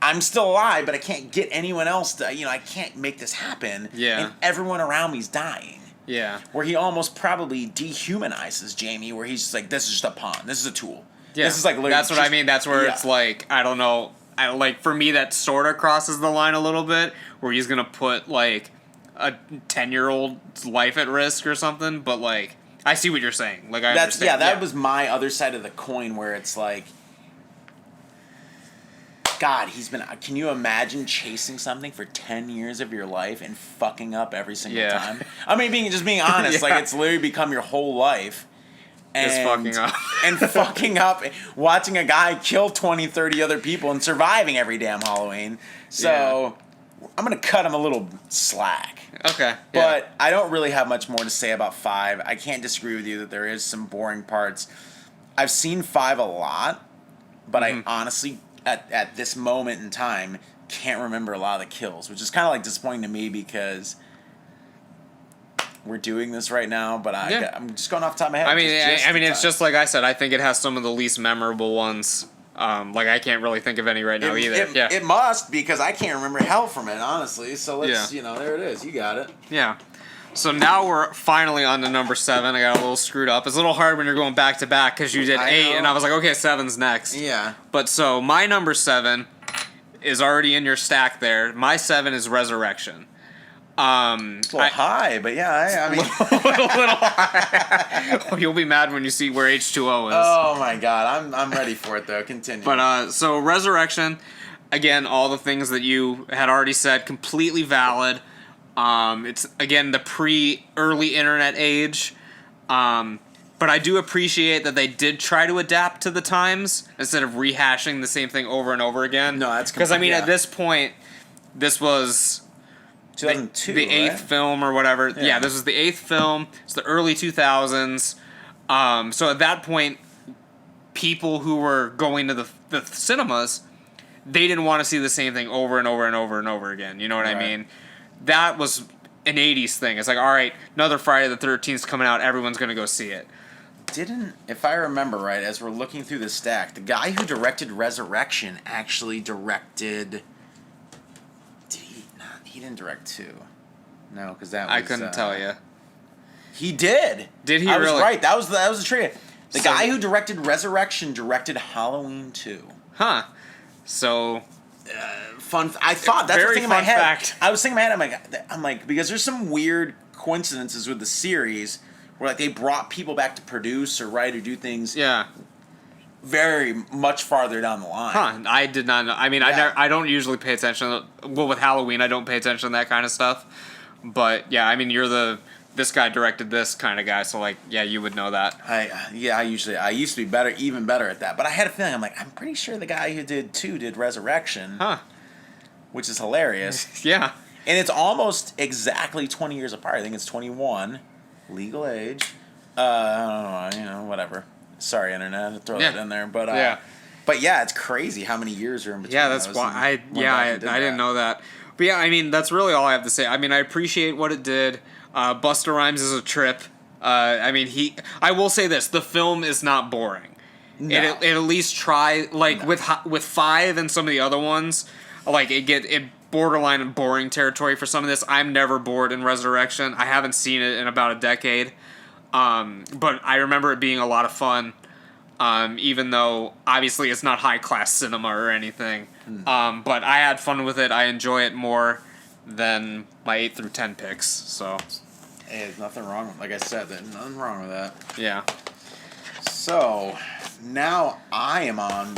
I'm still alive, but I can't get anyone else to... I can't make this happen. Yeah. And everyone around me's dying. Yeah. Where he almost probably dehumanizes Jamie, where he's just like, this is just a pawn. This is a tool. Yeah. This is like literally... That's what I mean. That's where it's like, I don't know. For me, that sort of crosses the line a little bit, where he's going to put, like, a 10-year-old's life at risk or something, but, like, I see what you're saying. Like, I understand. Yeah, that was my other side of the coin, where it's like, God, can you imagine chasing something for 10 years of your life and fucking up every single time? I mean, being honest, like, it's literally become your whole life. Is fucking up. And fucking up, watching a guy kill 20, 30 other people and surviving every damn Halloween. So I'm going to cut him a little slack. Okay. But I don't really have much more to say about 5. I can't disagree with you that there is some boring parts. I've seen 5 a lot, but I honestly, at this moment in time, can't remember a lot of the kills, which is kind of like disappointing to me because we're doing this right now, but I'm just going off the top of my head. It's just like I said. I think it has some of the least memorable ones. Like I can't really think of any right now either. It must, because I can't remember hell from it, honestly. So let's, there it is. You got it. Yeah. So now we're finally on to number 7. I got a little screwed up. It's a little hard when you're going back to back because you did 8, and I was like, okay, 7's next. Yeah. But so my number 7 is already in your stack there. My 7 is Resurrection. It's a little high, but yeah, I mean... a little high. You'll be mad when you see where H2O is. Oh my god, I'm ready for it though. Continue. But, so Resurrection, again, all the things that you had already said, completely valid. It's, again, the pre-early internet age. But I do appreciate that they did try to adapt to the times instead of rehashing the same thing over and over again. No, that's because, at this point, this was... 2002, the 8th film or whatever. Yeah, this was the 8th film. It's the early 2000s. So at that point, people who were going to the cinemas, they didn't want to see the same thing over and over and over and over again. You know what I mean? That was an 80s thing. It's like, all right, another Friday the 13th coming out. Everyone's going to go see it. If I remember right, as we're looking through the stack, the guy who directed Resurrection actually directed... He didn't direct 2. No, because that was... I couldn't tell you. He did. Did he I really? was right. That was the trivia. The guy who directed Resurrection directed Halloween 2. Huh. So... fun... I thought... That's the thing in my head. Fact. I was thinking in my head, I'm like... Because there's some weird coincidences with the series where, like, they brought people back to produce or write or do things... Yeah. Very much farther down the line. Huh, I did not know. I mean, I don't usually pay attention. Well, with Halloween, I don't pay attention to that kind of stuff. But, yeah, I mean, you're this guy directed this kind of guy, so, like, yeah, you would know that. I used to be even better at that. But I had a feeling, I'm pretty sure the guy who did 2 did Resurrection. Huh. Which is hilarious. Yeah. And it's almost exactly 20 years apart. I think it's 21. Legal age. I don't know, whatever. Sorry, internet, throw that in there, but yeah, it's crazy how many years are in between. Yeah, that's why I didn't know that. But yeah, I mean, that's really all I have to say. I mean, I appreciate what it did. Busta Rhymes is a trip. I mean, I will say this: the film is not boring. No. It at least try with 5 and some of the other ones, like it borderline boring territory for some of this. I'm never bored in Resurrection. I haven't seen it in about a decade. But I remember it being a lot of fun, even though obviously it's not high class cinema or anything. But I had fun with it. I enjoy it more than my 8 through 10 picks. So, hey, there's nothing wrong. Like I said, there's nothing wrong with that. Yeah. So now I am on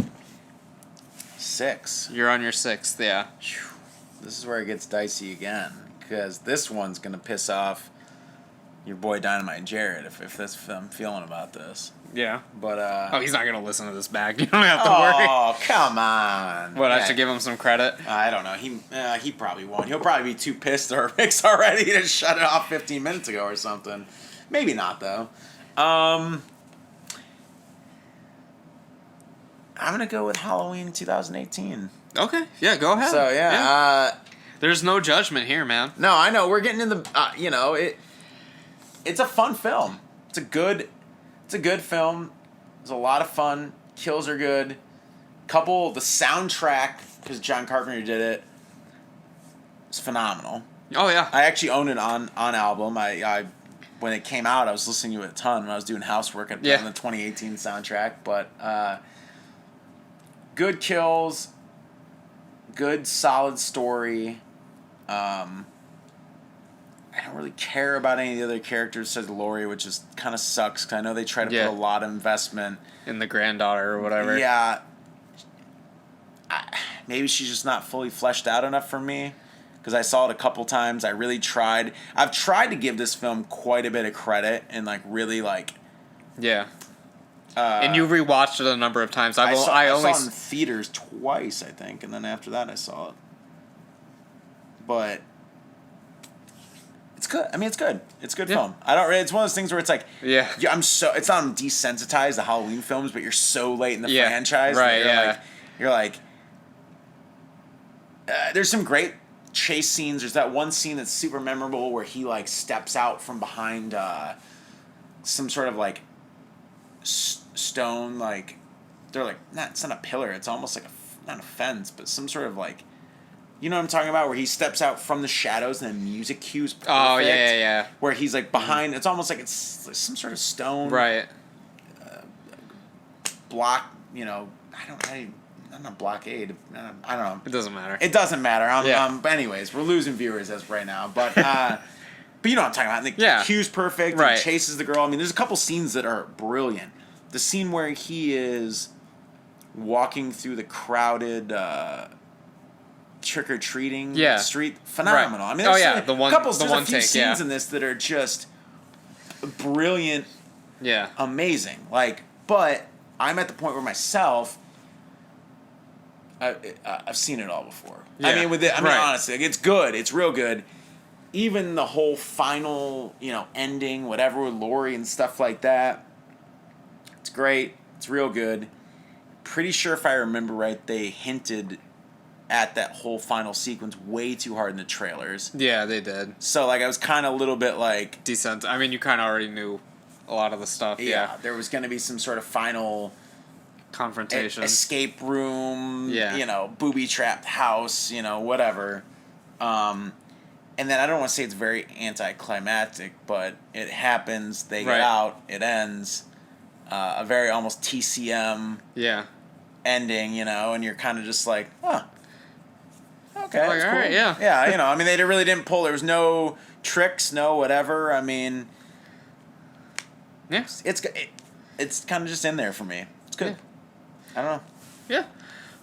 6. You're on your 6th, yeah. This is where it gets dicey again, because this one's gonna piss off your boy Dynamite Jared if I'm feeling about this. Yeah. But he's not gonna listen to this back. You don't have to worry. Oh, come on. What, I should give him some credit? I don't know. He probably won't. He'll probably be too pissed at our picks already to shut it off 15 minutes ago or something. Maybe not though. I'm gonna go with Halloween 2018. Okay. Yeah, go ahead. So yeah. There's no judgment here, man. No, I know. We're getting in the It's a fun film. It's a good film. It's a lot of fun. Kills are good. The soundtrack, because John Carpenter did it, is phenomenal. Oh yeah. I actually own it on album. I when it came out, I was listening to it a ton when I was doing housework on the 2018 soundtrack. But good kills, good solid story. I don't really care about any of the other characters, says Laurie, which is kind of sucks because I know they try to put a lot of investment in the granddaughter or whatever. Yeah, maybe she's just not fully fleshed out enough for me because I saw it a couple times. I really tried. I've tried to give this film quite a bit of credit and really Yeah. And you rewatched it a number of times. I saw it in theaters twice, I think, and then after that I saw it. But it's good. I mean, it's good. It's a good film. It's one of those things where it's like, it's not I'm desensitized to Halloween films, but you're so late in the franchise. Right. That you're like, there's some great chase scenes. There's that one scene that's super memorable where he like steps out from behind some sort of like stone, like they're like it's not a pillar. It's almost like not a fence, but some sort of like. You know what I'm talking about? Where he steps out from the shadows and the music cues perfect. Oh, yeah. Where he's like behind, it's almost like it's some sort of stone. Right. Block, not blockade. I don't know. It doesn't matter. It doesn't matter. But anyways, we're losing viewers as right now. But but you know what I'm talking about. The cue's perfect. Right. He chases the girl. I mean, there's a couple scenes that are brilliant. The scene where he is walking through the crowded trick-or-treating street, phenomenal. Right. I mean, there's a few scenes in this that are just brilliant, amazing. Like, but I'm at the point where myself, I've seen it all before. Yeah. I mean, honestly, it's good. It's real good. Even the whole final, ending, whatever with Laurie and stuff like that, it's great. It's real good. Pretty sure if I remember right, they hinted at that whole final sequence way too hard in the trailers. Yeah, they did. So, I was kind of a little bit like... Decent. I mean, you kind of already knew a lot of the stuff, yeah. There was going to be some sort of final... confrontation. Escape room, booby-trapped house, whatever. And then I don't want to say it's very anticlimactic, but it happens, they get out, it ends. A very almost TCM ending, and you're kind of just like, huh. Okay, that's cool. All right, yeah. Yeah, I mean, they really didn't pull. There was no tricks, no whatever. I mean, it's kind of just in there for me. It's good. Yeah. I don't know. Yeah.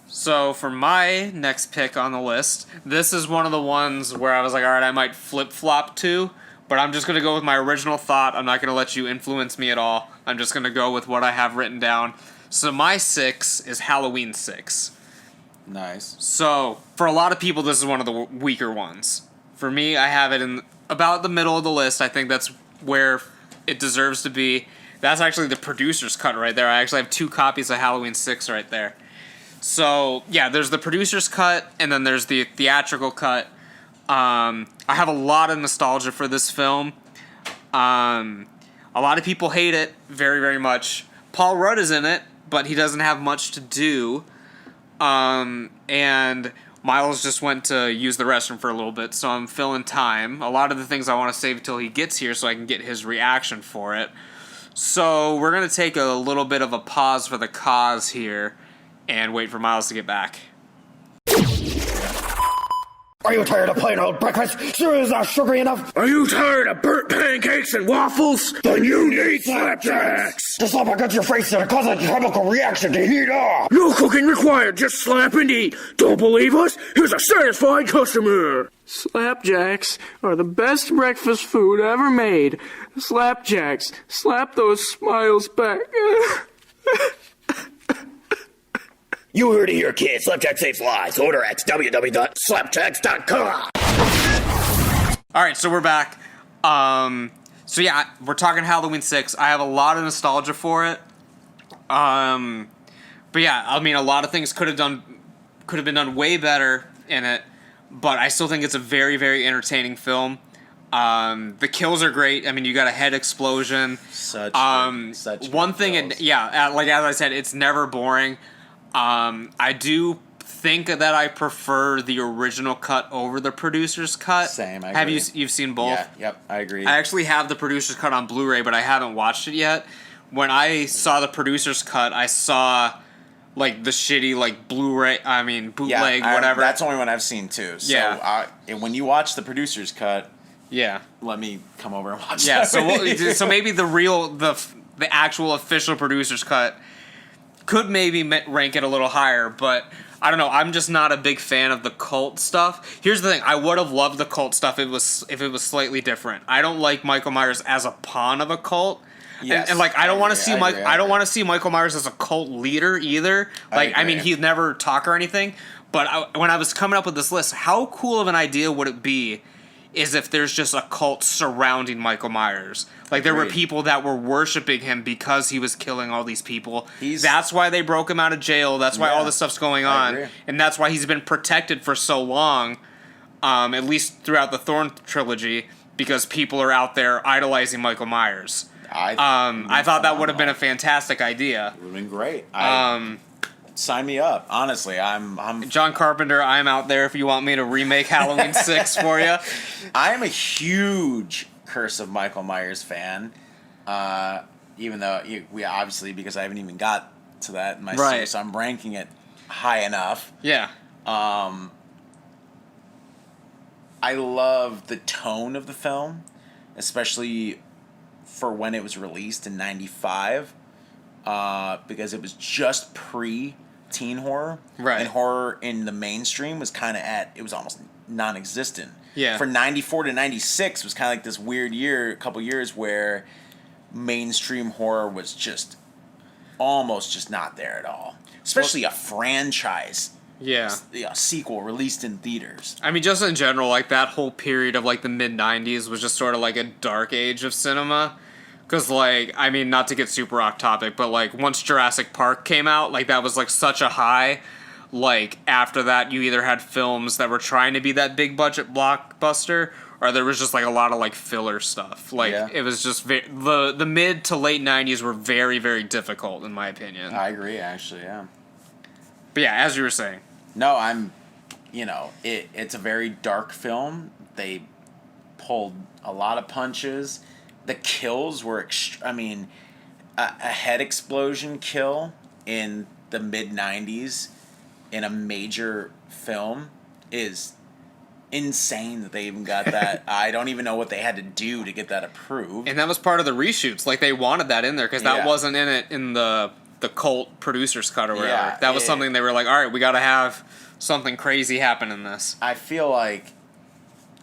So for my next pick on the list, this is one of the ones where I was like, all right, I might flip-flop to, but I'm just going to go with my original thought. I'm not going to let you influence me at all. I'm just going to go with what I have written down. So my 6 is Halloween 6. Nice. So, for a lot of people, this is one of the weaker ones. For me, I have it in about the middle of the list. I think that's where it deserves to be. That's actually the producer's cut right there. I actually have 2 copies of Halloween 6 right there. So, yeah, there's the producer's cut, and then there's the theatrical cut. I have a lot of nostalgia for this film. A lot of people hate it very, very much. Paul Rudd is in it, but he doesn't have much to do. And Miles just went to use the restroom for a little bit, so I'm filling time. A lot of the things I want to save until he gets here so I can get his reaction for it. So we're going to take a little bit of a pause for the cause here and wait for Miles to get back. Are you tired of plain old breakfast? Sure is not sugary enough. Are you tired of burnt pancakes and waffles? Then you need slapjacks. The slap against your face and cause a chemical reaction to heat up. No cooking required, just slap and eat. Don't believe us? Here's a satisfied customer. Slapjacks are the best breakfast food ever made. Slapjacks, slap those smiles back. You heard it here, kids. Slapjack saves lives. Order at www.slapjacks.com. All right, so we're back. So yeah, we're talking Halloween 6. I have a lot of nostalgia for it. But yeah, I mean, a lot of things could have been done way better in it. But I still think it's a very, very entertaining film. The kills are great. I mean, you got a head explosion. Such one thing, and like as I said, it's never boring. I do think that I prefer the original cut over the producer's cut. Same, I agree. You've seen both? Yeah, yep, I agree. I actually have the producer's cut on Blu-ray, but I haven't watched it yet. When I saw the producer's cut, I saw like the shitty like bootleg, whatever. That's the only one I've seen too. So when you watch the producer's cut, let me come over and watch. Yeah, so maybe the actual official producer's cut could maybe rank it a little higher, but I don't know. I'm just not a big fan of the cult stuff. Here's the thing: I would have loved the cult stuff if it was slightly different. I don't like Michael Myers as a pawn of a cult. Yes, and like I don't want to see I don't agree. want to see Michael Myers as a cult leader either. Like I mean, agree. he'd never talk or anything. But when I was coming up with this list, how cool of an idea would it be is if there's just a cult surrounding Michael Myers? Like there were Agreed. people that were worshiping him because he was killing all these people. He's- That's why they broke him out of jail. That's why all Yeah, this stuff's going I on, agree. and that's why he's been protected for so long, at least throughout the Thorn trilogy, because people are out there idolizing Michael Myers. I thought that would have been a fantastic idea. It would have been great. Sign me up. Honestly, I'm John Carpenter, I'm out there if you want me to remake Halloween 6 for you. I am a huge Curse of Michael Myers fan. Even though we obviously, because I haven't even got to that in my Right. series, so I'm ranking it high enough. Yeah. I love the tone of the film, especially for when it was released in '95, because it was just pre-teen horror, Right. and horror in the mainstream was kind of it was almost non-existent. Yeah. For '94 to '96 was kind of like this weird couple years where mainstream horror was just almost just not there at all, especially a franchise. Yeah. Sequel released in theaters. I mean, just in general, like, that whole period of, like, the mid-90s was just sort of, like, a dark age of cinema. Because, like, I mean, not to get super off topic, but, like, once Jurassic Park came out, like, that was, like, such a high. Like, after that, you either had films that were trying to be that big-budget blockbuster, or there was just, like, a lot of, like, filler stuff. Like, Yeah. it was just... The mid to late 90s were very, very difficult, in my opinion. I agree, actually, yeah. But, yeah, as you were saying. No, it's a very dark film. They pulled a lot of punches. The kills were, a head explosion kill in the mid-90s in a major film is insane that they even got that. I don't even know what they had to do to get that approved. And that was part of the reshoots. Like, they wanted that in there, because that Yeah. wasn't in it in the cult producer's cut or whatever. Yeah, That was something they were like, all right, we got to have something crazy happen in this. I feel like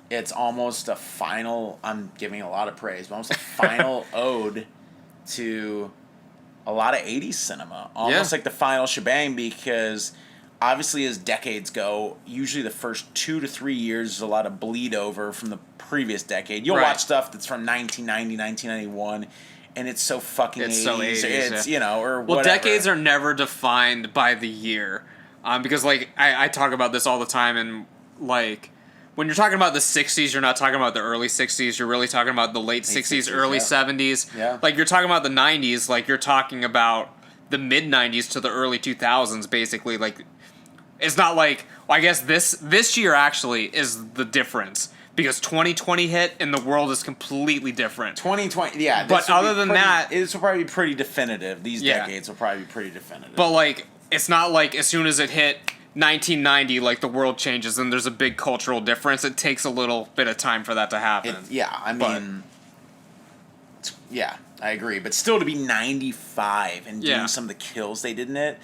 it's almost a final, I'm giving a lot of praise, but almost a final ode to a lot of 80s cinema. Almost Yeah. like the final shebang, because obviously as decades go, usually the first 2 to 3 years is a lot of bleed over from the previous decade. You'll Right. watch stuff that's from 1990, 1991, and it's so fucking It's 80s. so 80s, It's, yeah. or Well, whatever. decades are never defined by the year. Because, like, I talk about this all the time, and, like, when you're talking about the 60s, you're not talking about the early 60s, you're really talking about the late 60s, early yeah. 70s. Yeah. Like, you're talking about the 90s, like, you're talking about the mid-90s to the early 2000s, basically. Like, it's not like, well, I guess this year, actually, is the difference. Because 2020 hit, and the world is completely different. 2020, yeah. But this will other be than pretty- that- this will probably be pretty definitive. These Yeah. decades will probably be pretty definitive. But, like, it's not like as soon as it hit 1990, like, the world changes and there's a big cultural difference. It takes a little bit of time for that to happen. Yeah, I agree. But still, to be 95 and Yeah. doing some of the kills they did in it,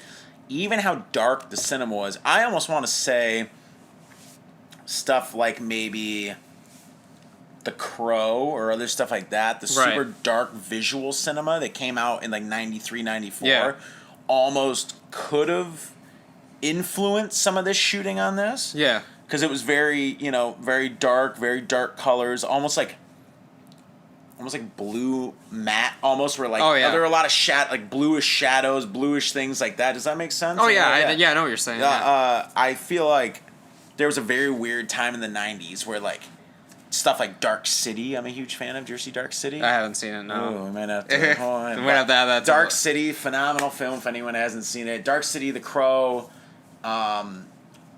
even how dark the cinema was, I almost want to say stuff like maybe The Crow or other stuff like that, the Right. super dark visual cinema that came out in like 93, 94, Yeah. almost could have influenced some of this shooting on this. Yeah. Because it was very very dark colors, almost like blue matte, almost where like Oh, yeah. there were a lot of like bluish shadows, bluish things like that. Does that make sense? Oh, yeah. Like, I know what you're saying. Yeah. I feel like there was a very weird time in the 90s where like stuff like Dark City, I'm a huge fan of. Did you ever see Dark City? I haven't seen it, Ooh, no. we might have to. We might have to have that. Dark City, phenomenal film if anyone hasn't seen it. Dark City, The Crow,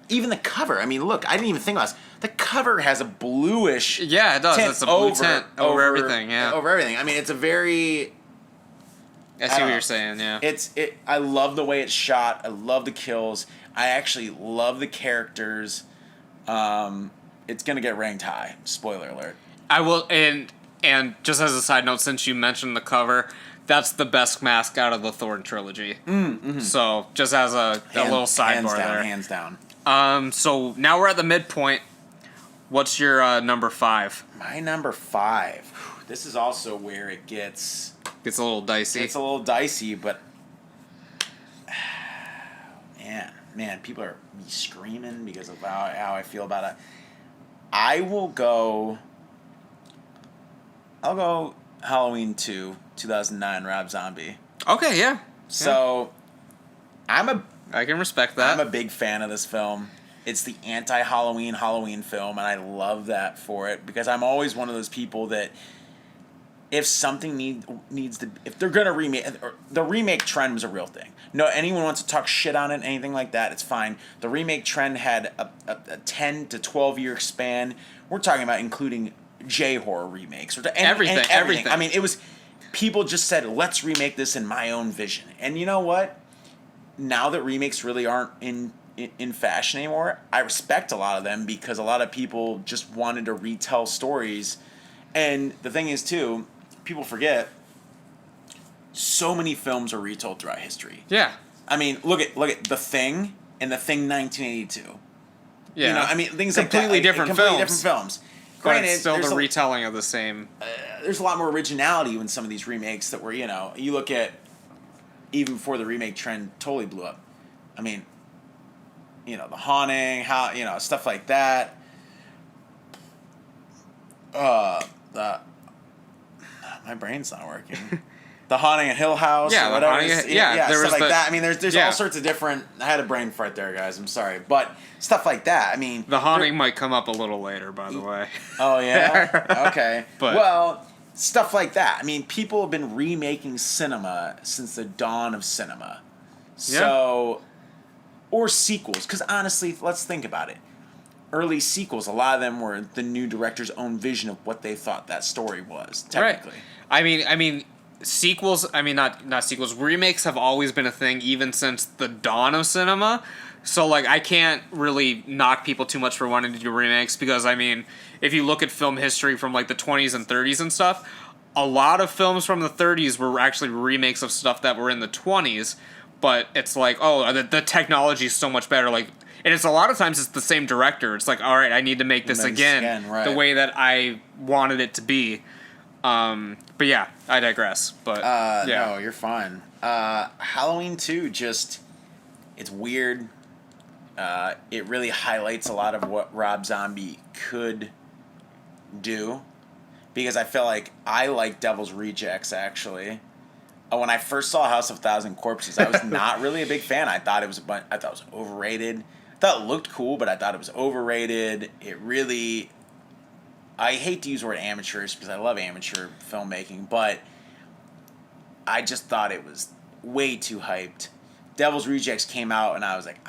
even the cover. I mean, look, I didn't even think about this. The cover has a bluish Yeah, it does. tint It's a blue tint over everything, yeah. Over everything. I mean, it's a very... I see I don't what know. you're saying, yeah. I love the way it's shot. I love the kills. I actually love the characters. It's going to get ranked high. Spoiler alert. I will, and just as a side note, since you mentioned the cover, that's the best mask out of the Thorn trilogy. So just as a little sidebar there. Hands down. So now we're at the midpoint. What's your number 5? My number 5. This is also where it gets a little dicey. It's a little dicey, but man, people are screaming because of how I feel about it. I'll go Halloween 2, 2009, Rob Zombie. Okay, yeah. So, I can respect that. I'm a big fan of this film. It's the anti-Halloween film, and I love that for it because I'm always one of those people that if something needs to, if they're gonna remake, the remake trend was a real thing. No, anyone wants to talk shit on it, anything like that, it's fine. The remake trend had a 10 to 12 year span. We're talking about including J-horror remakes or everything. I mean, it was people just said, let's remake this in my own vision. And you know what? Now that remakes really aren't in fashion anymore, I respect a lot of them because a lot of people just wanted to retell stories. And the thing is, too, people forget, so many films are retold throughout history. Yeah. I mean, look at The Thing and The Thing 1982. Yeah. You know, I mean, things completely like that. Completely different films. But Granted, it's still the retelling of the same. There's a lot more originality in some of these remakes that were, you know, you look at even before the remake trend totally blew up. I mean, you know, The Haunting, how, you know, stuff like that. My brain's not working. The Haunting of Hill House, yeah, or whatever. There stuff was like that. I mean, there's all sorts of different. I had a brain fart there, guys. I'm sorry, but stuff like that. I mean, The Haunting might come up a little later, by the way. Oh yeah, okay. But well, stuff like that. I mean, people have been remaking cinema since the dawn of cinema. So, or sequels, because honestly, let's think about it. Early sequels, a lot of them were the new director's own vision of what they thought that story was. Technically, right. I mean, sequels. I mean, not sequels. Remakes have always been a thing, even since the dawn of cinema. So, like, I can't really knock people too much for wanting to do remakes because, I mean, if you look at film history from like the 20s and 30s and stuff, a lot of films from the 30s were actually remakes of stuff that were in the 20s. But it's like, oh, the technology is so much better. Like, and it's a lot of times it's the same director. It's like, all right, I need to make this again right. the way that I wanted it to be. But yeah, I digress. But yeah. No, you're fine. Halloween 2 just, it's weird. It really highlights a lot of what Rob Zombie could do. Because I feel like I like Devil's Rejects, actually. When I first saw House of Thousand Corpses, I was not really a big fan. I thought it was overrated. I thought it looked cool, but I thought it was overrated. It really... I hate to use the word amateurish because I love amateur filmmaking, but I just thought it was way too hyped. Devil's Rejects came out, and I was like,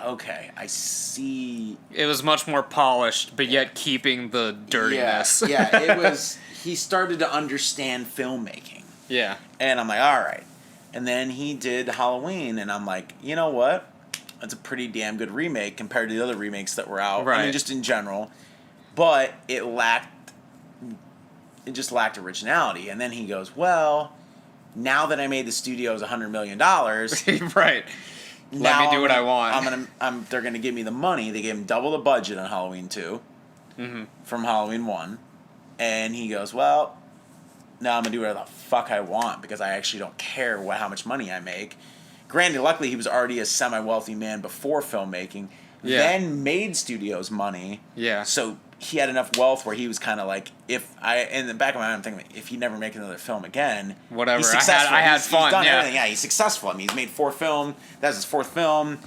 okay, I see. It was much more polished, but yet keeping the dirtiness. Yeah, it was... He started to understand filmmaking. Yeah. And I'm like, all right. And then he did Halloween, and I'm like, you know what? That's a pretty damn good remake compared to the other remakes that were out. Right. I mean, just in general. But it just lacked originality. And then he goes, well, now that I made the studios $100 million, right. Let me do what I want. They're gonna give me the money. They gave him double the budget on Halloween 2 from Halloween 1. And he goes, well, now I'm going to do whatever the fuck I want because I actually don't care how much money I make. Granted, luckily, he was already a semi-wealthy man before filmmaking, then made studios money. Yeah. So he had enough wealth where he was kind of like, in the back of my mind, I'm thinking, if he never make another film again, whatever. He's successful. I had fun. He's done everything. Yeah, he's successful. I mean, he's made 4 films. That's his 4th film.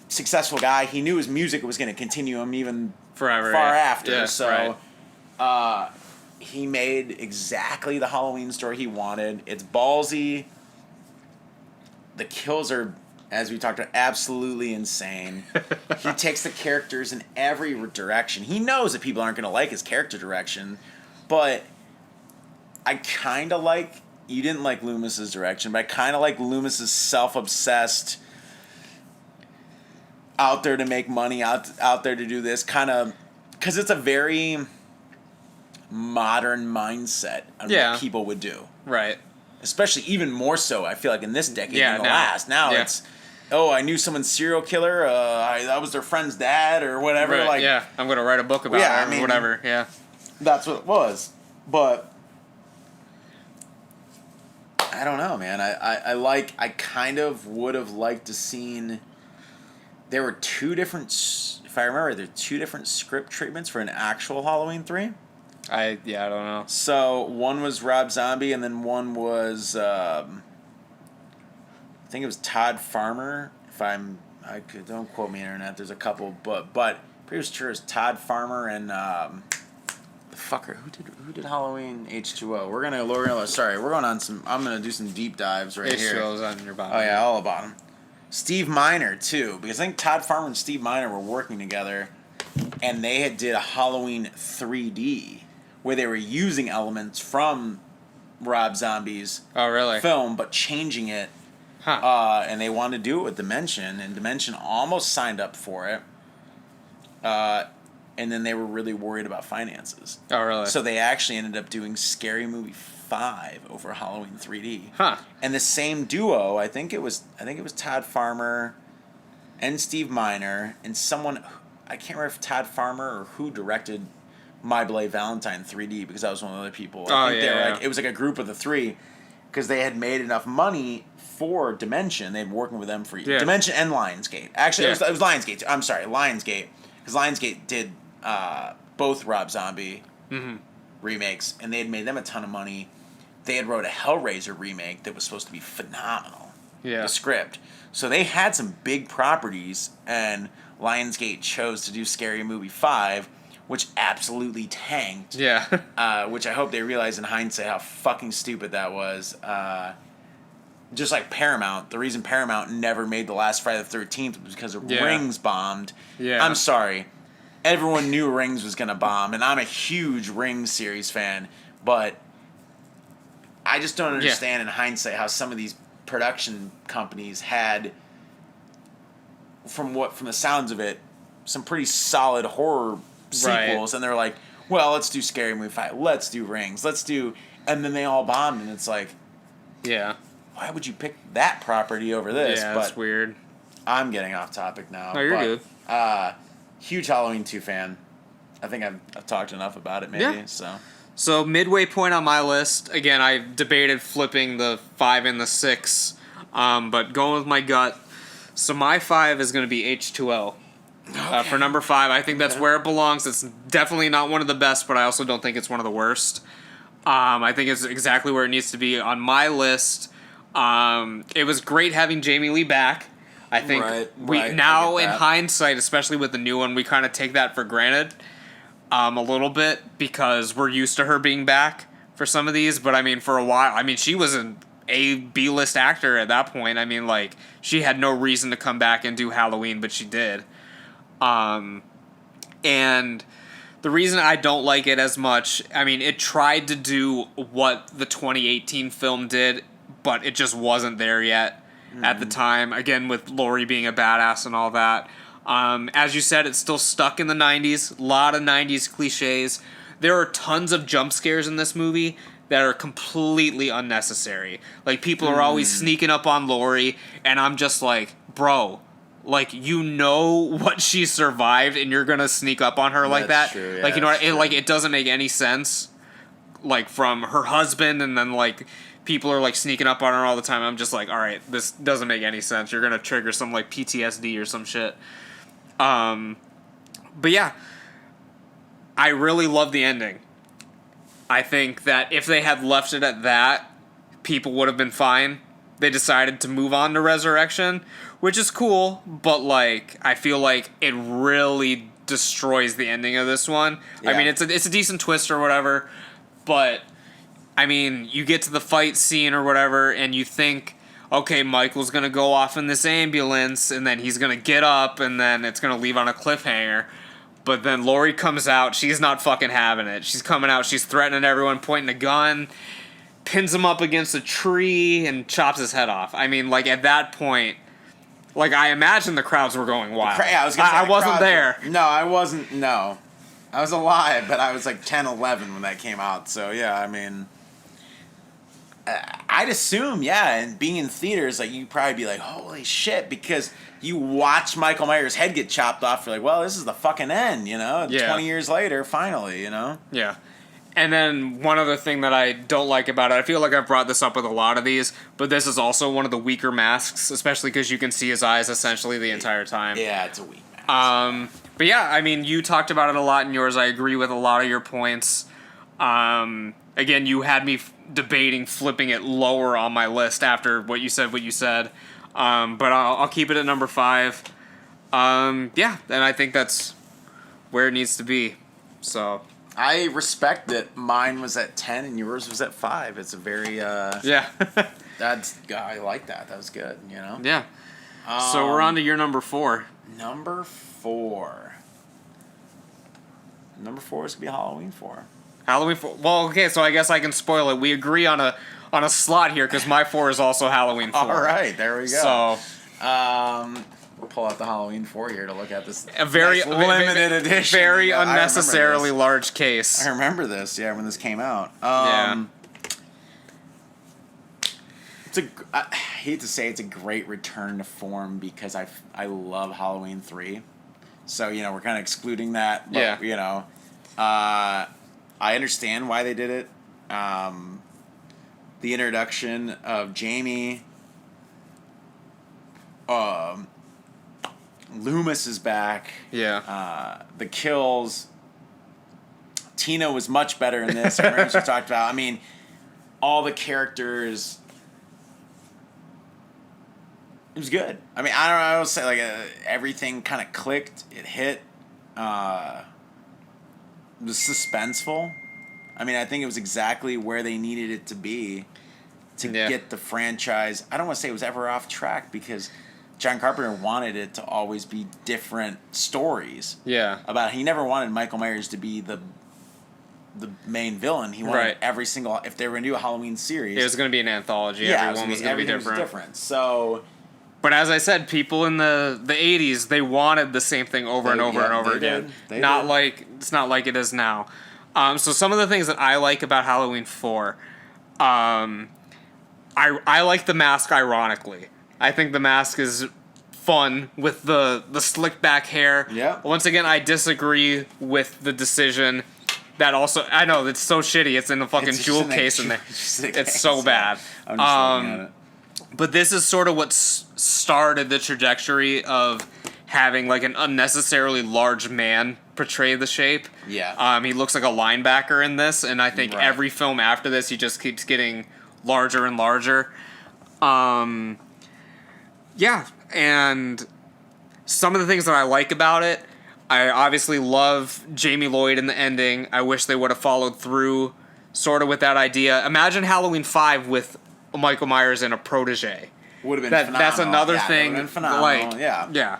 Successful guy. He knew his music was going to continue him even forever, far after. Yeah, so, he made exactly the Halloween story he wanted. It's ballsy. The kills are, as we talked about, absolutely insane. He takes the characters in every direction. He knows that people aren't going to like his character direction, but I kind of like... You didn't like Loomis's direction, but I kind of like Loomis's self-obsessed, out there to make money, out there to do this kind of... Because it's a very... modern mindset on what people would do. Right. especially even more so, I feel like, in this decade Yeah, than the now. last. Now Yeah. it's, oh, I knew someone's serial killer. That was their friend's dad or whatever. Right, Like, yeah, I'm gonna write a book about Yeah, it I or mean- whatever. Yeah. that's what it was. But I don't know, man. I kind of would have liked to seen. There were two different, if I remember, there were two different script treatments for an actual Halloween 3. I don't know. So one was Rob Zombie, and then one was I think it was Todd Farmer. Don't quote me internet. There's a couple, but pretty sure it's Todd Farmer and the fucker who did Halloween H2O. We're gonna I'm gonna do some deep dives right here. H2O's on your bottom. Oh yeah, all about him. Steve Miner too, because I think Todd Farmer and Steve Miner were working together, and they did a Halloween 3D where they were using elements from Rob Zombie's Oh really? film, but changing it. Huh. And they wanted to do it with Dimension, and Dimension almost signed up for it. And then they were really worried about finances. Oh really? So they actually ended up doing Scary Movie 5 over Halloween 3D. Huh. And the same duo, I think it was Todd Farmer and Steve Miner and someone, I can't remember if Todd Farmer or who directed My Bloody Valentine 3D, because that was one of the other people. I think they were yeah. it was like a group of the three, because they had made enough money for Dimension. They'd been working with them for Dimension and Lionsgate. Actually, it was Lionsgate too. I'm sorry, Lionsgate, because Lionsgate did both Rob Zombie remakes, and they had made them a ton of money. They had wrote a Hellraiser remake that was supposed to be phenomenal. Yeah. The script. So they had some big properties, and Lionsgate chose to do Scary Movie 5, which absolutely tanked. Yeah. Which I hope they realize in hindsight how fucking stupid that was. Just like Paramount, the reason Paramount never made the last Friday the 13th was because Rings bombed. Yeah. I'm sorry. Everyone knew Rings was going to bomb, and I'm a huge Rings series fan, but I just don't understand in hindsight how some of these production companies had, from the sounds of it, some pretty solid horror sequels, and they're like, well, let's do Scary Movie 5, let's do Rings, and then they all bombed, and it's like, Yeah. why would you pick that property over this? Yeah, but that's weird. I'm getting off topic now. No, you're good. Huge Halloween 2 fan. I think I've talked enough about it, maybe. Yeah. So midway point on my list, again, I debated flipping the 5 and the 6, but going with my gut. So my 5 is going to be H2O. For number 5, I think that's where it belongs. It's definitely not one of the best, but I also don't think it's one of the worst. I think it's exactly where it needs to be on my list. It was great having Jamie Lee back. I think now in hindsight, especially with the new one, we kind of take that for granted a little bit, because we're used to her being back for some of these. But I mean, for a while, I mean, she was an B-list actor at that point. I mean, like, she had no reason to come back and do Halloween, but she did. And the reason I don't like it as much, I mean, it tried to do what the 2018 film did, but it just wasn't there yet at the time. Again, with Laurie being a badass and all that. As you said, it's still stuck in the 90s. A lot of 90s cliches. There are tons of jump scares in this movie that are completely unnecessary. Like, people are always sneaking up on Laurie, and I'm just like, bro, like, you know what she survived, and you're gonna sneak up on her like that? True, yeah, like, you know what? It doesn't make any sense. Like, from her husband, and then, like, people are, like, sneaking up on her all the time. I'm just like, all right, this doesn't make any sense. You're gonna trigger some, like, PTSD or some shit. But yeah, I really love the ending. I think that if they had left it at that, people would have been fine. They decided to move on to Resurrection, which is cool, but, like, I feel like it really destroys the ending of this one. Yeah. I mean, it's a decent twist or whatever, but, I mean, you get to the fight scene or whatever, and you think, okay, Michael's gonna go off in this ambulance, and then he's gonna get up, and then it's gonna leave on a cliffhanger. But then Laurie comes out, she's not fucking having it. She's coming out, she's threatening everyone, pointing a gun, pins him up against a tree, and chops his head off. I mean, like, at that point, like, I imagine the crowds were going wild. I wasn't there. No, I wasn't, no. I was alive, but I was like 10, 11 when that came out, so yeah, I mean, I'd assume, yeah, and being in theaters, like, you'd probably be like, holy shit, because you watch Michael Myers' head get chopped off, you're like, well, this is the fucking end, you know? Yeah. 20 years later, finally, you know? Yeah. And then one other thing that I don't like about it, I feel like I've brought this up with a lot of these, but this is also one of the weaker masks, especially because you can see his eyes essentially the entire time. Yeah, it's a weak mask. But yeah, I mean, you talked about it a lot in yours. I agree with a lot of your points. Again, you had me debating flipping it lower on my list after what you said. But I'll keep it at number 5. Yeah, and I think that's where it needs to be. So I respect that mine was at 10 and yours was at 5. It's a very, yeah. I like that. That was good, you know? Yeah. So we're on to your number 4. Number 4. Number 4 is going to be Halloween 4. Halloween 4. Well, okay, so I guess I can spoil it. We agree on a slot here because my 4 is also Halloween 4. All right, there we go. So, we'll pull out the Halloween 4 here to look at this. a very nice limited edition. very Yeah, unnecessarily large case. I remember this. Yeah, when this came out. Yeah. I hate to say it's a great return to form because I love Halloween 3. So, you know, we're kind of excluding that. But, Yeah. you know, I understand why they did it. The introduction of Jamie. Loomis is back. Yeah. The kills. Tina was much better in this. I remember she talked about. I mean, all the characters. It was good. I mean, I don't know. I would say like everything kind of clicked. It hit. It was suspenseful. I mean, I think it was exactly where they needed it to be to get the franchise. I don't want to say it was ever off track because John Carpenter wanted it to always be different stories. Yeah. He never wanted Michael Myers to be the main villain. He wanted every single. If they were going to do a Halloween series, It was going to be an anthology. yeah, Everyone was going to be different. So. But as I said, people in the 80s, they wanted the same thing over and over and over again. They not did. like it's not like it is now. So some of the things that I like about Halloween 4, I like the mask ironically. I think the mask is fun with the slick back hair. Yeah. Once again, I disagree with the decision. That also, I know it's so shitty. It's in the fucking It's jewel just case in there. It's so yeah. bad. I'm just looking at it. But this is sort of what started the trajectory of having like an unnecessarily large man portray the shape. Yeah. He looks like a linebacker in this, and I think every film after this, he just keeps getting larger and larger. Yeah, and some of the things that I like about it, I obviously love Jamie Lloyd in the ending. I wish they would have followed through sort of with that idea. Imagine Halloween 5 with Michael Myers and a protege. Would have been phenomenal. That's another thing. Would have been phenomenal. Like, yeah.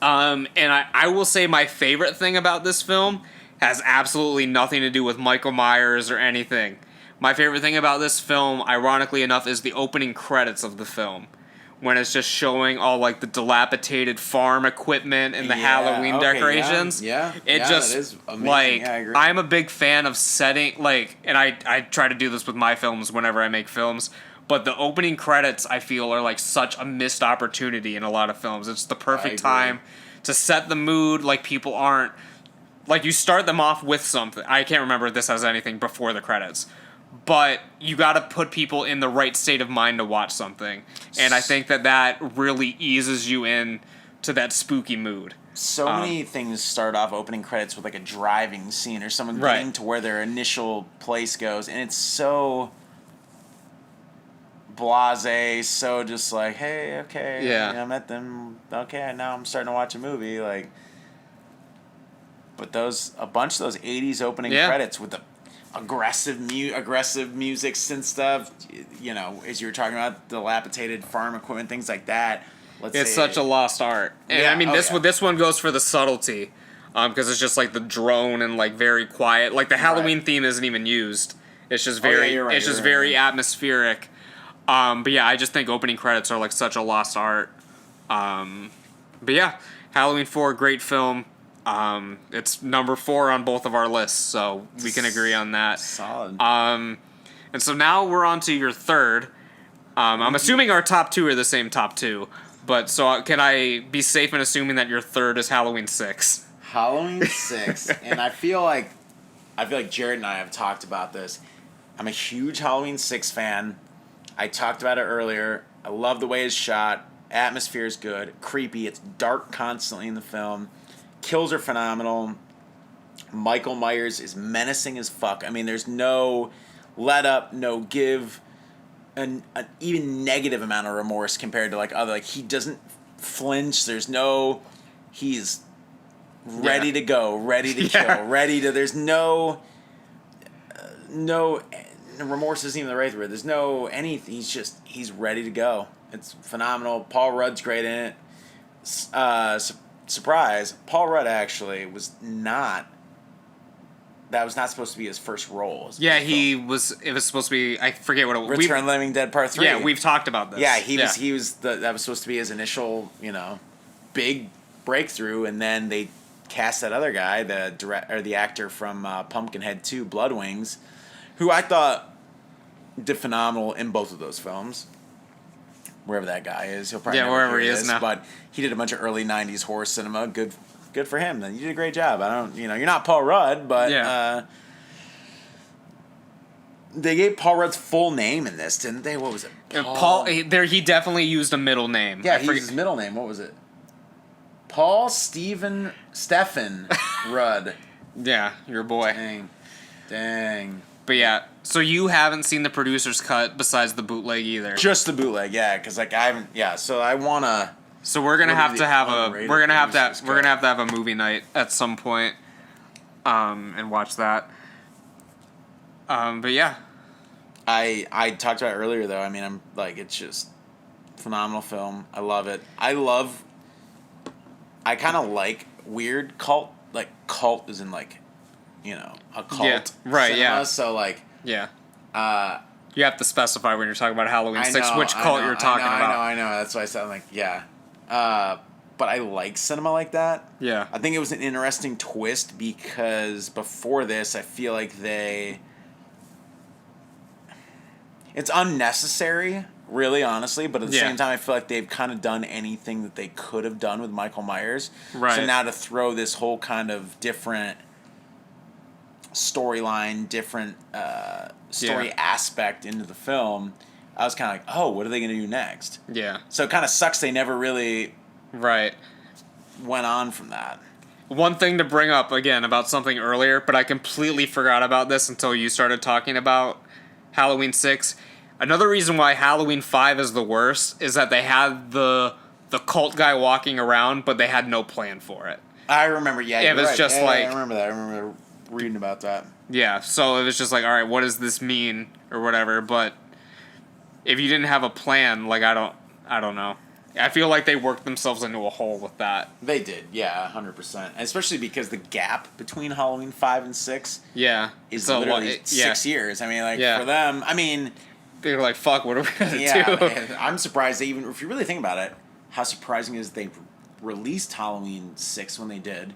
And I will say my favorite thing about this film has absolutely nothing to do with Michael Myers or anything. My favorite thing about this film, ironically enough, is the opening credits of the film. When it's just showing all like the dilapidated farm equipment and the Halloween decorations. Yeah. It just that is amazing. like Yeah, I agree. I'm a big fan of setting and I try to do this with my films whenever I make films. But the opening credits, I feel, are like such a missed opportunity in a lot of films. It's the perfect time to set the mood. Like people aren't like you start them off with something. I can't remember if this has anything before the credits. But you got to put people in the right state of mind to watch something. And I think that really eases you in to that spooky mood. So many things start off opening credits with like a driving scene or someone getting to where their initial place goes. And it's so blasé, so just like, hey, okay, I met them. Okay, now I'm starting to watch a movie. Like, but a bunch of those 80s opening credits with the aggressive music and stuff, you know, as you were talking about dilapidated farm equipment, things like that. It's such a lost art. And I mean, this one goes for the subtlety, because it's just like the drone and like very quiet. Like the Halloween theme isn't even used. It's just very, very atmospheric. But yeah, I just think opening credits are like such a lost art. But yeah, Halloween 4, great film. It's number 4 on both of our lists, so we can agree on that. Solid. And so now we're on to your third. I'm assuming our top two are the same top two. But so can I be safe in assuming that your third is Halloween 6? Halloween 6. And I feel like Jared and I have talked about this. I'm a huge Halloween 6 fan. I talked about it earlier. I love the way it's shot. Atmosphere is good. Creepy. It's dark constantly in the film. Kills are phenomenal. Michael Myers is menacing as fuck. I mean, there's no let up, no give, an even negative amount of remorse compared to like other. Like, he doesn't flinch. He's ready to go, ready to kill, ready to. There's no remorse isn't even the right word. There's no anything. He's ready to go. It's phenomenal. Paul Rudd's great in it. Surprise, Paul Rudd actually was not. That was not supposed to be his first role. Yeah, he was. It was supposed to be. I forget what it was. Return of the Living Dead Part 3. Yeah, we've talked about this. Yeah, he was. That was supposed to be his initial, big breakthrough, and then they cast that other guy, the actor from Pumpkinhead 2, Blood Wings, who I thought did phenomenal in both of those films. Wherever that guy is, he'll probably wherever he is now. But he did a bunch of early '90s horror cinema. Good for him. Then you did a great job. I don't, you're not Paul Rudd, but they gave Paul Rudd's full name in this, didn't they? What was it? Paul. He definitely used a middle name. Yeah, he used his middle name. What was it? Paul Stephen Rudd. Yeah, your boy. Dang. But yeah, so you haven't seen the producer's cut besides the bootleg either. Just the bootleg, yeah, because I haven't. Yeah, so I wanna. So we're gonna have to have a movie night at some point, and watch that. But yeah, I talked about it earlier though. I mean, I'm like, it's just phenomenal film. I love it. I kind of like weird cult, like cult is in like, a cult. Yeah, right. Cinema, yeah. So like. Yeah. You have to specify when you're talking about Halloween 6 which cult you're talking about. I know. That's why I said, like, yeah. But I like cinema like that. Yeah. I think it was an interesting twist because before this, I feel like it's unnecessary, really, honestly, but at the same time, I feel like they've kind of done anything that they could have done with Michael Myers. Right. So now to throw this whole kind of different storyline, different story aspect into the film, I was kind of like, oh, what are they going to do next? Yeah. So it kind of sucks they never really went on from that. One thing to bring up, again, about something earlier, but I completely forgot about this until you started talking about Halloween 6. Another reason why Halloween 5 is the worst is that they had the cult guy walking around, but they had no plan for it. I remember, it was just I remember that. I remember reading about that. Yeah, so it was just like, all right, what does this mean or whatever? But if you didn't have a plan, like I don't know. I feel like they worked themselves into a hole with that. They did, yeah, 100%. Especially because the gap between Halloween 5 and 6 is literally 6 years. I mean, like for them, I mean, they're like, fuck, what are we gonna do? Man, I'm surprised they even, if you really think about it, how surprising is they released Halloween 6 when they did.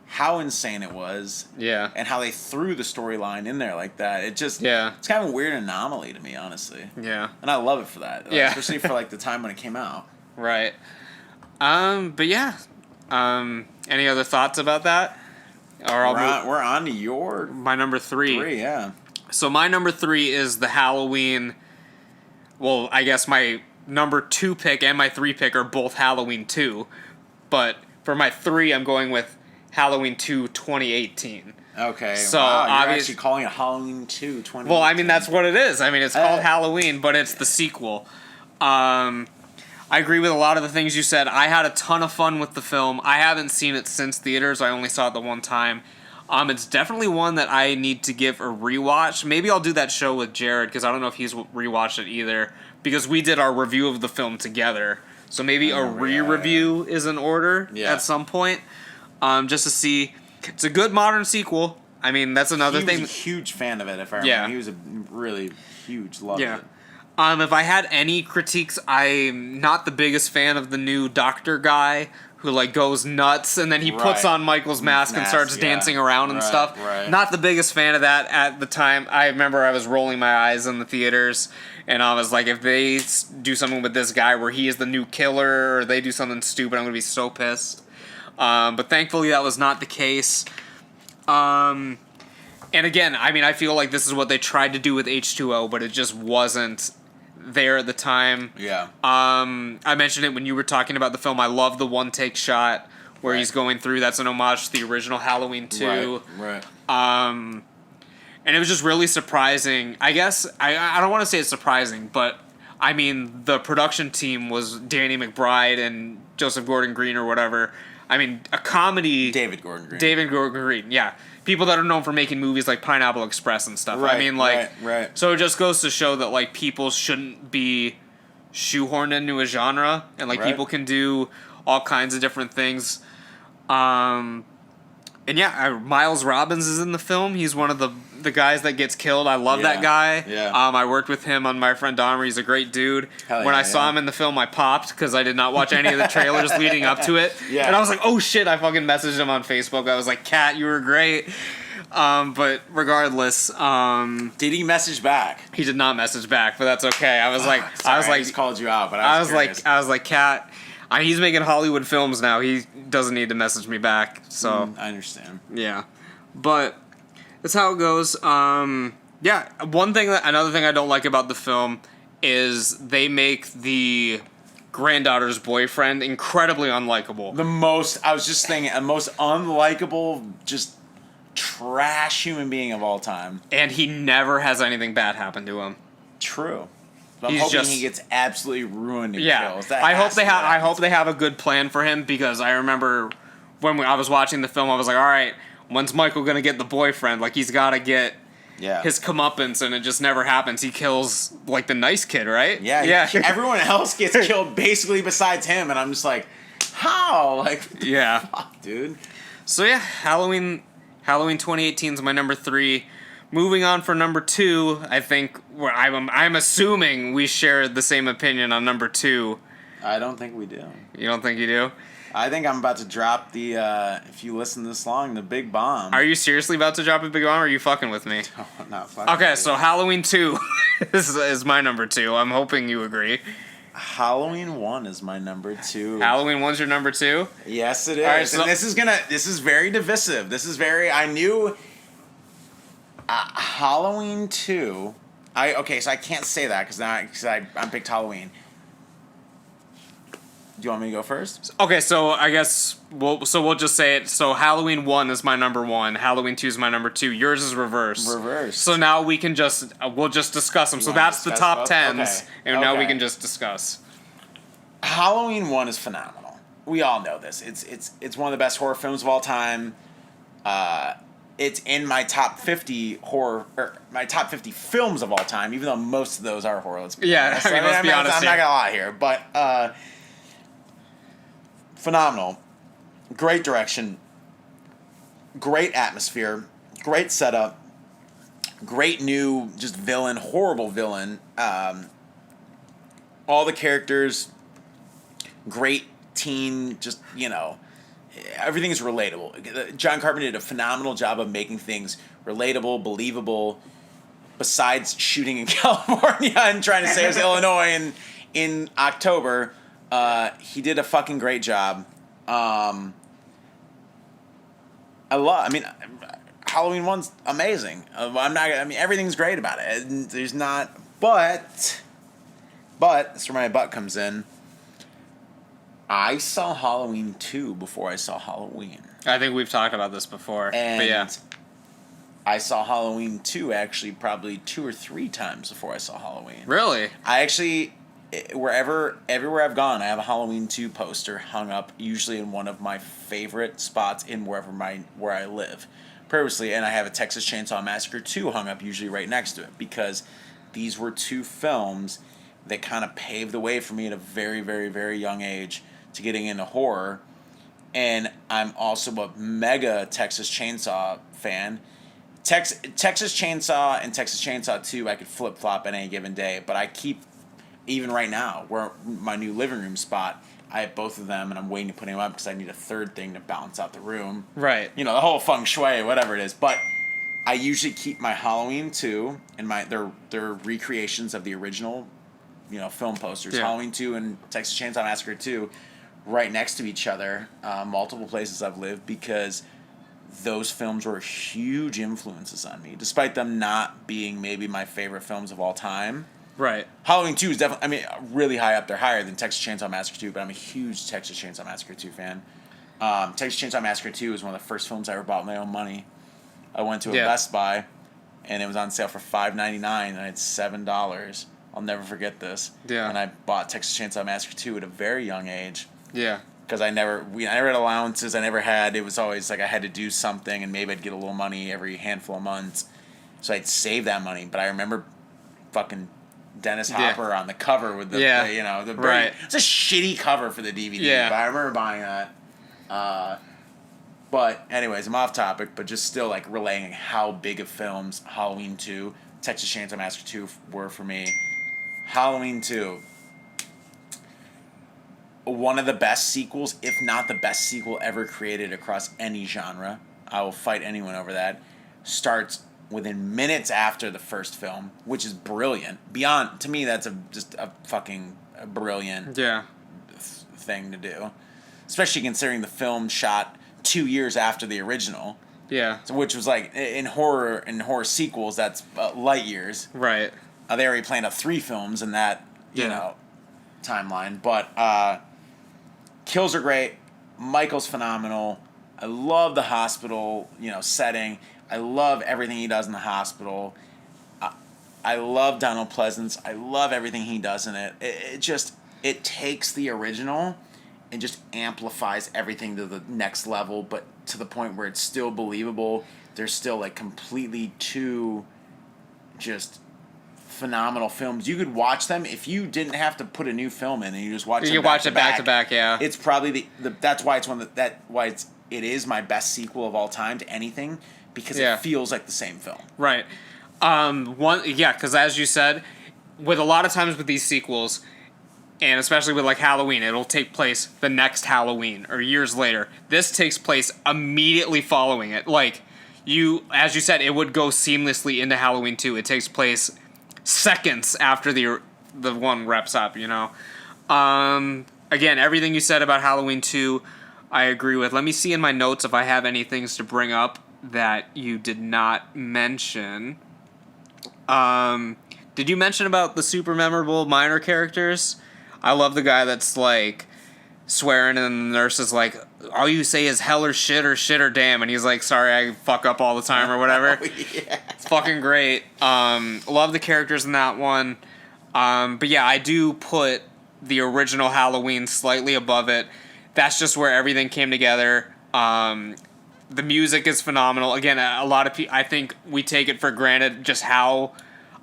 How insane it was. Yeah. And how they threw the storyline in there like that. It just, it's kind of a weird anomaly to me, honestly. Yeah. And I love it for that. Yeah. Especially for like the time when it came out. Right. But yeah. Any other thoughts about that? Or we're on to my number 3. Yeah. So my number 3 is the Halloween. Well, I guess my number 2 pick and my 3 pick are both Halloween 2. But for my 3, I'm going with Halloween 2 2018. Okay. So wow, you're actually calling it Halloween 2 2018. Well, I mean, that's what it is. I mean, it's called Halloween, but it's the sequel. I agree with a lot of the things you said. I had a ton of fun with the film. I haven't seen it since theaters. I only saw it the one time. It's definitely one that I need to give a rewatch. Maybe I'll do that show with Jared, because I don't know if he's rewatched it either, because we did our review of the film together. So maybe a re-review is in order at some point. Just to see. It's a good modern sequel. I mean, that's another thing. He was a huge fan of it, if I remember. He was a really huge love of it. If I had any critiques, I'm not the biggest fan of the new doctor guy. who like goes nuts, and then he puts Right. on Michael's mask and starts Yeah. dancing around and Right, stuff. right. Not the biggest fan of that at the time. I remember I was rolling my eyes in the theaters, and I was like, if they do something with this guy where he is the new killer, or they do something stupid, I'm gonna be so pissed. But thankfully that was not the case. And again, I mean, I feel like this is what they tried to do with H2O, but it just wasn't there at the time. Yeah. I mentioned it when you were talking about the film. I love the one take shot where he's going through. That's an homage to the original Halloween 2. Right. And it was just really surprising. I guess, I don't want to say it's surprising, but I mean, the production team was Danny McBride and Joseph Gordon-Green or whatever. I mean, a comedy... David Gordon-Green. David Gordon-Green, yeah. People that are known for making movies like Pineapple Express and stuff. Right, I mean, like... right. So it just goes to show that, like, people shouldn't be shoehorned into a genre. And, like, Right. people can do all kinds of different things. And yeah, Miles Robbins is in the film. He's one of the guys that gets killed. I love that guy. Yeah. I worked with him on My Friend Dahmer. He's a great dude. Hell When yeah, I saw yeah. him in the film, I popped because I did not watch any of the trailers leading up to it. Yeah. And I was like, oh shit, I fucking messaged him on Facebook. I was like, Kat, you were great. But regardless, Did he message back? he did not message back, but that's okay. I was like, Sorry, I just called you out, but I was curious. I was like, Kat, he's making Hollywood films now. He doesn't need to message me back. So I understand. yeah, but that's how it goes. Yeah, another thing I don't like about the film is they make the granddaughter's boyfriend incredibly unlikable. I was just thinking, the most unlikable, just trash human being of all time. And he never has anything bad happen to him. True. But I'm He's hoping just- he gets absolutely ruined and Yeah, killed. That I hope has they to have. I happen. hope they have a good plan for him, because I remember when I was watching the film, I was like, all right, when's Michael gonna get the boyfriend? Like, he's got to get Yeah. his comeuppance, and it just never happens. He kills like the nice kid, right? Yeah. yeah, Everyone else gets killed basically besides him, and I'm just like, how? Like, yeah. fuck, dude. So yeah, Halloween 2018 is my number 3. Moving on for number 2, I think I'm assuming we share the same opinion on number 2. I don't think we do. You don't think you do? I think I'm about to drop the, if you listen this long, the big bomb. Are you seriously about to drop a big bomb, or are you fucking with me? Oh, not fucking Okay, with so Halloween 2 is my number 2. I'm hoping you agree. Halloween 1 is my number 2. Halloween 1's your number 2? Yes, it is. right, so- And this is very divisive. I knew Halloween 2. So I can't say that because I picked Halloween. Do you want me to go first? Okay, so I guess we'll just say it. So Halloween 1 is my number 1. Halloween 2 is my number 2. Yours is reversed. Reversed. So now we can we'll just discuss them. So wanna that's the discuss top both? 10s, Okay. and now we Okay. can just discuss. Halloween 1 is phenomenal. We all know this. It's one of the best horror films of all time. It's in my top 50 my top 50 films of all time, even though most of those are horror. Let's be Yeah, honest. I mean, let's be honest I'm here. not gonna lie here, but phenomenal. Great direction. Great atmosphere. Great setup. Great new just villain. Horrible villain. All the characters. Great teen. Just, everything is relatable. John Carpenter did a phenomenal job of making things relatable, believable. Besides shooting in California and trying to save Illinois in October, he did a fucking great job. Halloween 1's amazing. Everything's great about it. There's not, but that's where my but comes in. I saw Halloween 2 before I saw Halloween. I think we've talked about this before. And but yeah. I saw Halloween 2 actually probably 2 or 3 times before I saw Halloween. Really? I actually, everywhere I've gone, I have a Halloween 2 poster hung up, usually in one of my favorite spots in where I live, purposely, and I have a Texas Chainsaw Massacre 2 hung up usually right next to it, because these were 2 films that kind of paved the way for me at a very, very, very young age to getting into horror. And I'm also a mega Texas Chainsaw fan. Texas Chainsaw and Texas Chainsaw 2 I could flip-flop at any given day, but I keep, even right now, where my new living room spot, I have both of them, and I'm waiting to put them up because I need a third thing to balance out the room. Right. You know, the whole feng shui, whatever it is. But I usually keep my Halloween 2 and their recreations of the original, you know, film posters. Yeah. Halloween 2 and Texas Chainsaw Massacre 2 right next to each other, multiple places I've lived, because those films were huge influences on me, despite them not being maybe my favorite films of all time. Right. Halloween 2 is definitely, I mean, really high up there, higher than Texas Chainsaw Massacre 2, but I'm a huge Texas Chainsaw Massacre 2 fan. Texas Chainsaw Massacre 2 is one of the first films I ever bought with my own money. I went to a Best Buy, and it was on sale for $5.99, and I had $7. I'll never forget this. Yeah. And I bought Texas Chainsaw Massacre 2 at a very young age. Yeah. Because I never had allowances. I never had. It was always like I had to do something, and maybe I'd get a little money every handful of months. So I'd save that money. But I remember fucking Dennis Hopper on the cover with the you know, the right. It's a shitty cover for the DVD. Yeah. But I remember buying that. But anyways, I'm off topic. But just still like relaying how big of films Halloween 2, Texas Chainsaw Massacre 2 were for me. Halloween 2. One of the best sequels, if not the best sequel ever created across any genre. I will fight anyone over that. Starts within minutes after the first film, which is brilliant. Beyond, to me, that's just a fucking brilliant thing to do. Especially considering the film shot 2 years after the original. Yeah. So, which was like, in horror sequels, that's light years. Right. They already planned out 3 films in that, you know, timeline. But, kills are great. Michael's phenomenal. I love the hospital, you know, setting. I love everything he does in the hospital. I love Donald Pleasance. I love everything he does in it. It takes the original and just amplifies everything to the next level, but to the point where it's still believable. There's still like completely 2 just phenomenal films. You could watch them if you didn't have to put a new film in, and you just watch them. You can watch it back to back. Yeah, it's probably that's why it's it is my best sequel of all time to anything, because it feels like the same film. Right. Because as you said, with a lot of times with these sequels, and especially with like Halloween, it'll take place the next Halloween or years later. This takes place immediately following it. Like as you said, it would go seamlessly into Halloween 2. It takes place seconds after the one wraps up, you know. Again, everything you said about Halloween 2, I agree with. Let me see in my notes if I have any things to bring up that you did not mention. Did you mention about the super memorable minor characters? I love the guy that's like swearing and the nurse is like, all you say is hell or shit or damn, and he's like, sorry, I fuck up all the time or whatever. It's fucking great. Love the characters in that one. But yeah, I do put the original Halloween slightly above it. That's just where everything came together. The music is phenomenal. Again, a lot of people, I think we take it for granted just how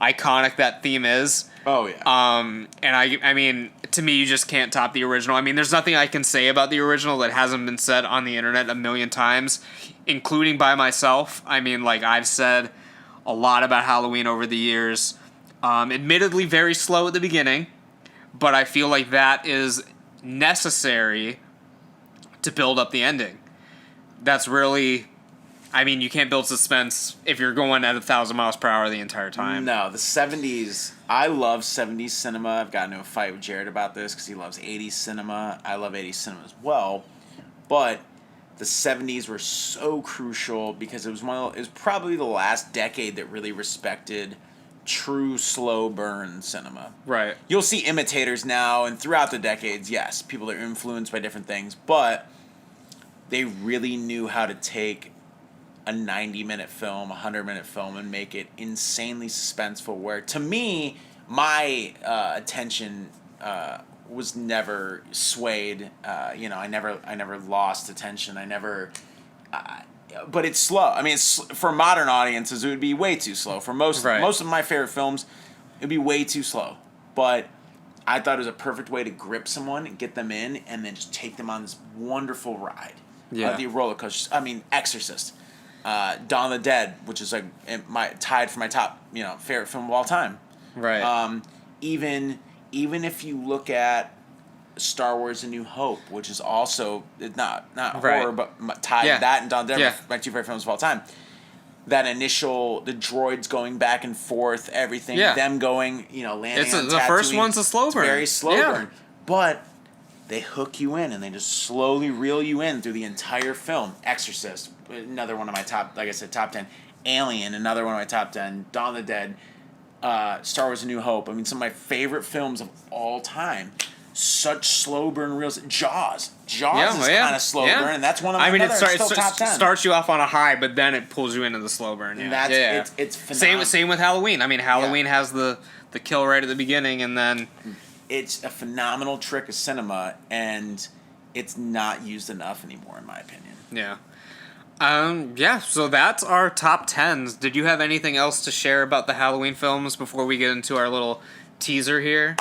iconic that theme is. Oh, yeah. And I mean, to me, you just can't top the original. I mean, there's nothing I can say about the original that hasn't been said on the internet a million times, including by myself. I mean, like, I've said a lot about Halloween over the years. Admittedly, very slow at the beginning, but I feel like that is necessary to build up the ending. That's really... I mean, you can't build suspense if you're going at 1,000 miles per hour the entire time. No, the 70s... I love 70s cinema. I've gotten into a fight with Jared about this because he loves 80s cinema. I love 80s cinema as well. But the 70s were so crucial because it was probably the last decade that really respected true slow burn cinema. Right. You'll see imitators now, and throughout the decades, yes, people are influenced by different things, but they really knew how to take a 90-minute film, a 100-minute film, and make it insanely suspenseful, where, to me, my attention was never swayed. I never lost attention. But it's slow. I mean, for modern audiences, it would be way too slow. For most of my favorite films, it would be way too slow. But I thought it was a perfect way to grip someone and get them in, and then just take them on this wonderful ride. Yeah. The roller coaster. I mean, Exorcist. Dawn of the Dead, which is like tied for my top, favorite film of all time. Right. Even if you look at Star Wars: A New Hope, which is also not Right. horror, but tied that and Dawn of the Dead, Yeah. my two favorite films of all time. That initial, the droids going back and forth, everything, them going, landing It's on the first Tatooine. one's a slow burn. It's very slow Yeah. burn. But they hook you in and they just slowly reel you in through the entire film. Exorcist, another one of my top, like I said, top 10. Alien, another one of my top 10. Dawn of the Dead. Star Wars: A New Hope. I mean, some of my favorite films of all time. Such slow burn reels. Jaws is kind of slow burn, and that's one of my still top 10. Starts you off on a high, but then it pulls you into the slow burn. And that's it's phenomenal. Same with Halloween. I mean, Halloween has the kill right at the beginning, and then it's a phenomenal trick of cinema, and it's not used enough anymore, in my opinion. So that's our top 10s. Did you have anything else to share about the Halloween films before we get into our little teaser here?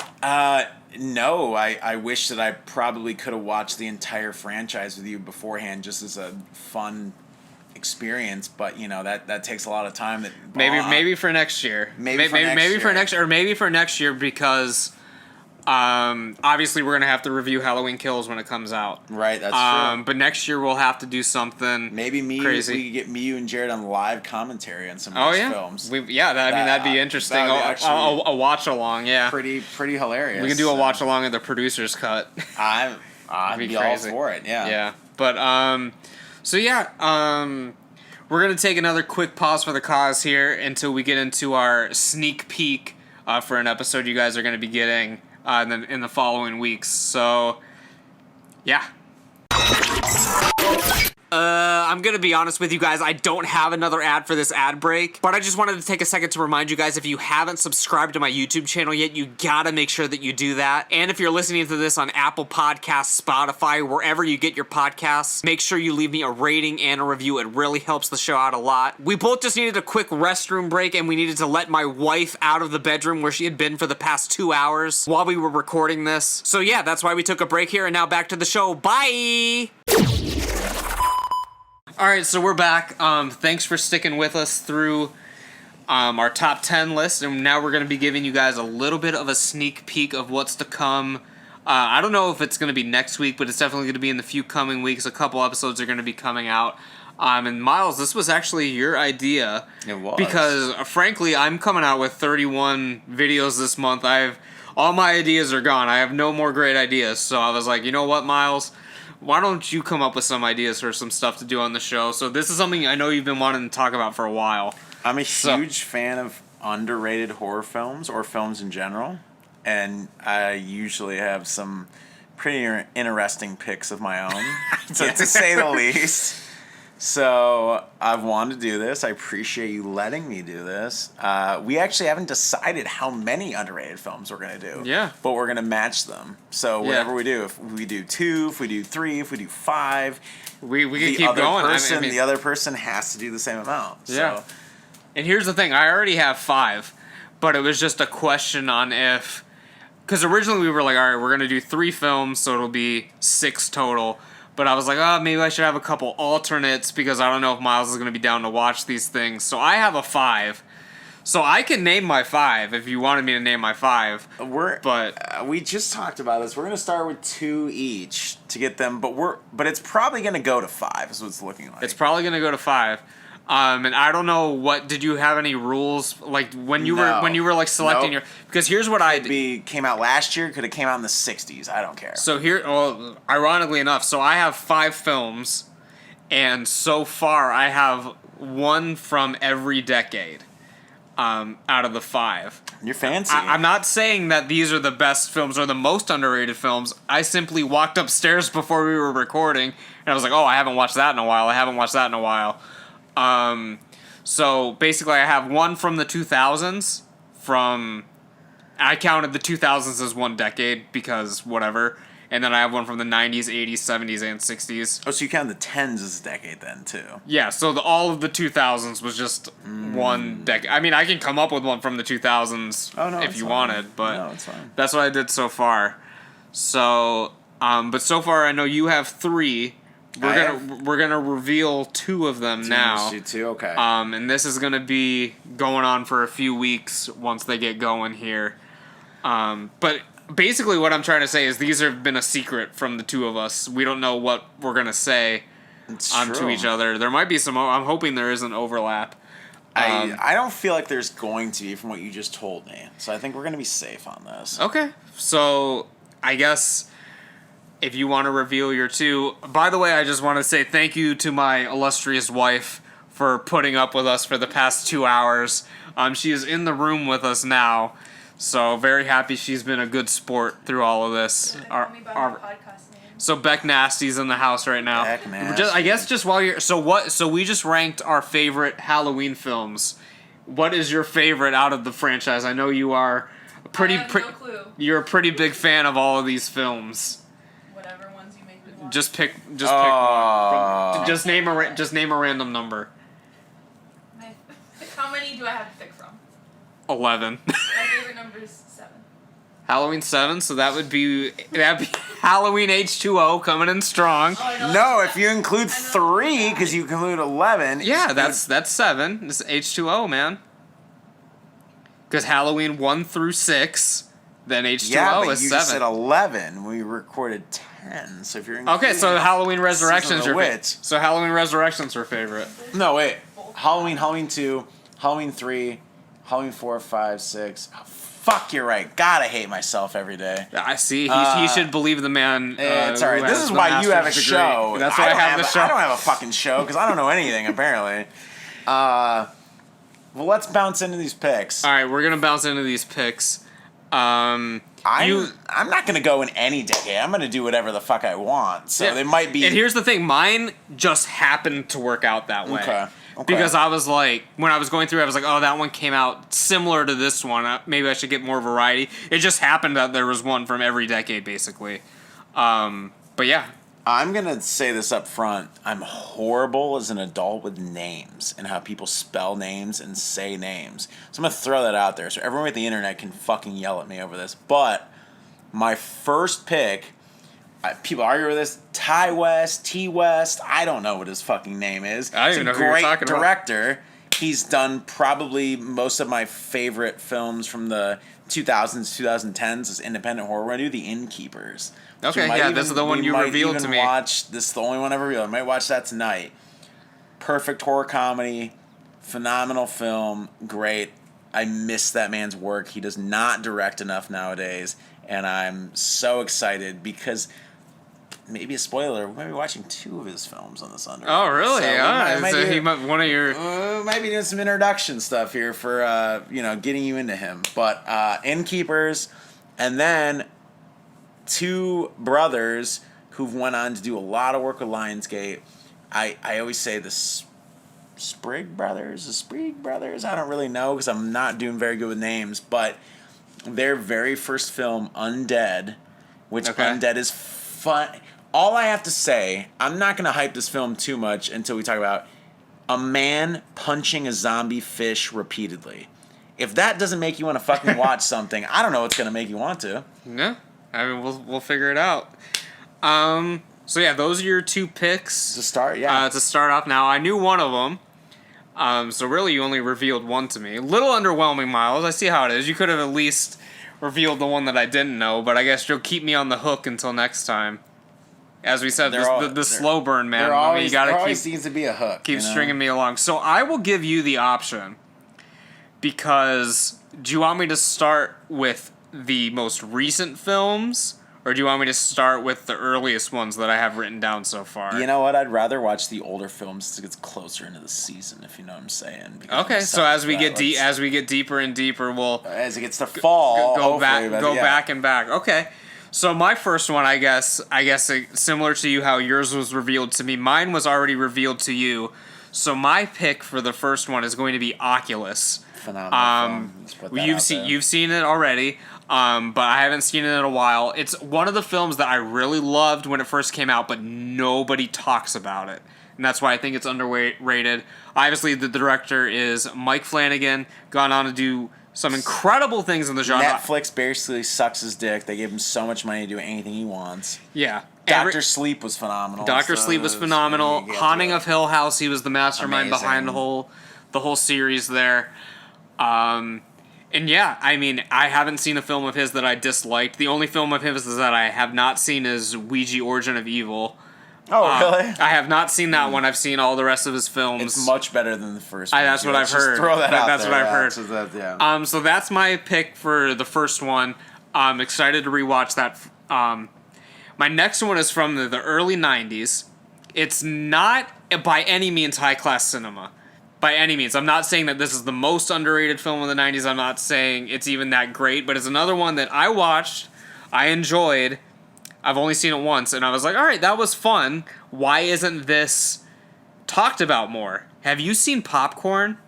No, I wish that I probably could have watched the entire franchise with you beforehand, just as a fun experience. But that takes a lot of time. Maybe for next year. Maybe for next year because obviously we're gonna have to review Halloween Kills when it comes out. Right, that's true. But next year we'll have to do something. Maybe crazy. We could get you and Jared on live commentary on some of these films. That'd be interesting. That'd be a watch along, yeah. Pretty hilarious. We can do a watch along of the producer's cut. I'd be all for it. Yeah. Yeah, but we're gonna take another quick pause for the cause here until we get into our sneak peek for an episode you guys are gonna be getting in the following weeks. So, yeah. I'm gonna be honest with you guys, I don't have another ad for this ad break, but I just wanted to take a second to remind you guys, if you haven't subscribed to my YouTube channel yet, you gotta make sure that you do that. And if you're listening to this on Apple Podcasts, Spotify, wherever you get your podcasts, make sure you leave me a rating and a review. It really helps the show out a lot. We both just needed a quick restroom break, and we needed to let my wife out of the bedroom where she had been for the past 2 hours while we were recording this. So yeah, that's why we took a break here, and now back to the show. Bye! Alright, so we're back. Thanks for sticking with us through our top 10 list, and now we're going to be giving you guys a little bit of a sneak peek of what's to come. I don't know if it's going to be next week, but it's definitely going to be in the few coming weeks. A couple episodes are going to be coming out. And Miles, this was actually your idea. It was. Because, frankly, I'm coming out with 31 videos this month. All my ideas are gone. I have no more great ideas. So I was like, you know what, Miles? Why don't you come up with some ideas for some stuff to do on the show? So this is something I know you've been wanting to talk about for a while. I'm a huge fan of underrated horror films or films in general, and I usually have some pretty interesting picks of my own, to say the least. So I've wanted to do this. I appreciate you letting me do this. We actually haven't decided how many underrated films we're going to do. Yeah. But we're going to match them. So whatever we do, if we do 2, if we do 3, if we do 5, we can keep going. The other person has to do the same amount. Yeah. So. And here's the thing. I already have 5, but it was just a question on if... Because originally we were like, all right, we're going to do 3 films, so it'll be 6 total. But I was like, maybe I should have a couple alternates because I don't know if Miles is going to be down to watch these things. So I have a 5. So I can name my 5 if you wanted me to name my 5. We just talked about this. We're going to start with 2 each to get them, but it's probably going to go to 5 is what it's looking like. It's probably going to go to 5. And I don't know did you have any rules like when you were like selecting your, because here's what I did. Came out last year, could have came out in the 60s, I don't care. So ironically enough, so I have 5 films, and so far I have 1 from every decade out of the 5. You're fancy. I'm not saying that these are the best films or the most underrated films. I simply walked upstairs before we were recording, and I was like, I haven't watched that in a while. So basically I have 1 from the 2000s, I counted the 2000s as 1 decade because whatever, and then I have 1 from the 90s, 80s, 70s, and 60s. Oh, so you count the 10s as a decade then too? Yeah, so all of the 2000s was just 1 decade. I mean, I can come up with 1 from the 2000s if you wanted, but it's fine. That's what I did so far. So, but so far I know you have 3. We're gonna reveal 2 of them now. 2, okay. And this is gonna be going on for a few weeks once they get going here. But basically what I'm trying to say is these have been a secret from the two of us. We don't know what we're gonna say to each other. There might be some. I'm hoping there isn't overlap. I don't feel like there's going to be from what you just told me. So I think we're gonna be safe on this. Okay, so I guess if you want to reveal your two. By the way, I just want to say thank you to my illustrious wife for putting up with us for the past 2 hours. She is in the room with us now, so very happy she's been a good sport through all of this. So Beck Nasty's in the house right now. Beck Nasty. I guess just while you're so we just ranked our favorite Halloween films. What is your favorite out of the franchise? I know you are you're a pretty big fan of all of these films. Whatever ones you make me watch. Just pick one. Just name a random number. How many do I have to pick from? 11. My favorite number is 7. Halloween 7, so that'd be Halloween H2O coming in strong. No, if you include 3, because you include 11. Yeah, that's 7. This is H2O, man. Because Halloween 1 through 6, then H2O yeah, but is you 7. just said 11. We recorded 10. So if you're Okay, so Halloween Resurrections Season of your the Witch. So Halloween Resurrections your favorite. No, wait. Halloween 2, Halloween 3, Halloween 4, 5, 6. Oh, fuck, you're right. God, I hate myself every day. I see. He should believe the man. It's alright. This is why you have a show. That's why I have the show. I don't have a fucking show because I don't know anything, apparently. Well, let's bounce into these picks. All right, we're going to bounce into these picks. I'm not going to go in any decade. I'm going to do whatever the fuck I want. So they might be... And here's the thing. Mine just happened to work out that way. Okay. Because I was like, when I was going through, I was like, oh, that one came out similar to this one. Maybe I should get more variety. It just happened that there was one from every decade, basically. But yeah. I'm going to say this up front. I'm horrible as an adult with names and how people spell names and say names. So I'm going to throw that out there so everyone at the internet can fucking yell at me over this. But my first pick... people argue with this. Ty West, T West. I don't know what his fucking name is. I don't even know who you're talking about. Director. He's done probably most of my favorite films from the 2000s, 2010s as independent horror. We're gonna do The Innkeepers. Okay, yeah, this is the one you revealed to me. This is the only one I ever revealed. I might watch that tonight. Perfect horror comedy, phenomenal film, great. I miss that man's work. He does not direct enough nowadays, and I'm so excited because. Maybe a spoiler. We might be watching 2 of his films on the Sunday. Oh, really? So he might one of your. Might be doing some introduction stuff here for getting you into him. But Innkeepers, and then 2 brothers who've went on to do a lot of work with Lionsgate. I always say the Sprague brothers. I don't really know because I'm not doing very good with names. But their very first film, Undead, which Undead is fun. All I have to say, I'm not going to hype this film too much until we talk about a man punching a zombie fish repeatedly. If that doesn't make you want to fucking watch something, I don't know what's going to make you want to. Yeah, I mean, we'll figure it out. So yeah, those are your 2 picks. To start, yeah. To start off now, I knew one of them. So really you only revealed one to me. A little underwhelming, Miles. I see how it is. You could have at least revealed the one that I didn't know, but I guess you'll keep me on the hook until next time. As we said, the slow burn, man. There always keep, needs to be a hook. Keep stringing me along. So I will give you the option because do you want me to start with the most recent films or do you want me to start with the earliest ones that I have written down so far? You know what? I'd rather watch the older films as it gets closer into the season, if you know what I'm saying. Okay, so as we get deeper and deeper, we'll as it gets to fall, go back and back. Okay. So my first one, I guess similar to you, how yours was revealed to me, mine was already revealed to you. So my pick for the first one is going to be Oculus. Phenomenal film. You've seen it already, but I haven't seen it in a while. It's one of the films that I really loved when it first came out, but nobody talks about it, and that's why I think it's underrated. Obviously, the director is Mike Flanagan, gone on to do some incredible things in the genre. Netflix basically sucks his dick. They gave him so much money to do anything he wants. Yeah. Dr. Sleep was phenomenal. Dr. Sleep was phenomenal. Haunting of Hill House, he was the mastermind behind the whole series there. And And yeah, I mean, I haven't seen a film of his that I disliked. The only film of his that I have not seen is Ouija Origin of Evil. Oh, really? I have not seen that one. I've seen all the rest of his films. It's much better than the first one. That's what I've heard. Throw that out That's there. what I've heard. So that, So that's my pick for the first one. I'm excited to rewatch that. My next one is from the early 90s. It's not by any means high-class cinema. By any means. I'm not saying that this is the most underrated film of the 90s. I'm not saying it's even that great. But it's another one that I watched. I enjoyed. I've only seen it once. And I was like, all right, that was fun. Why isn't this talked about more? Have you seen Popcorn?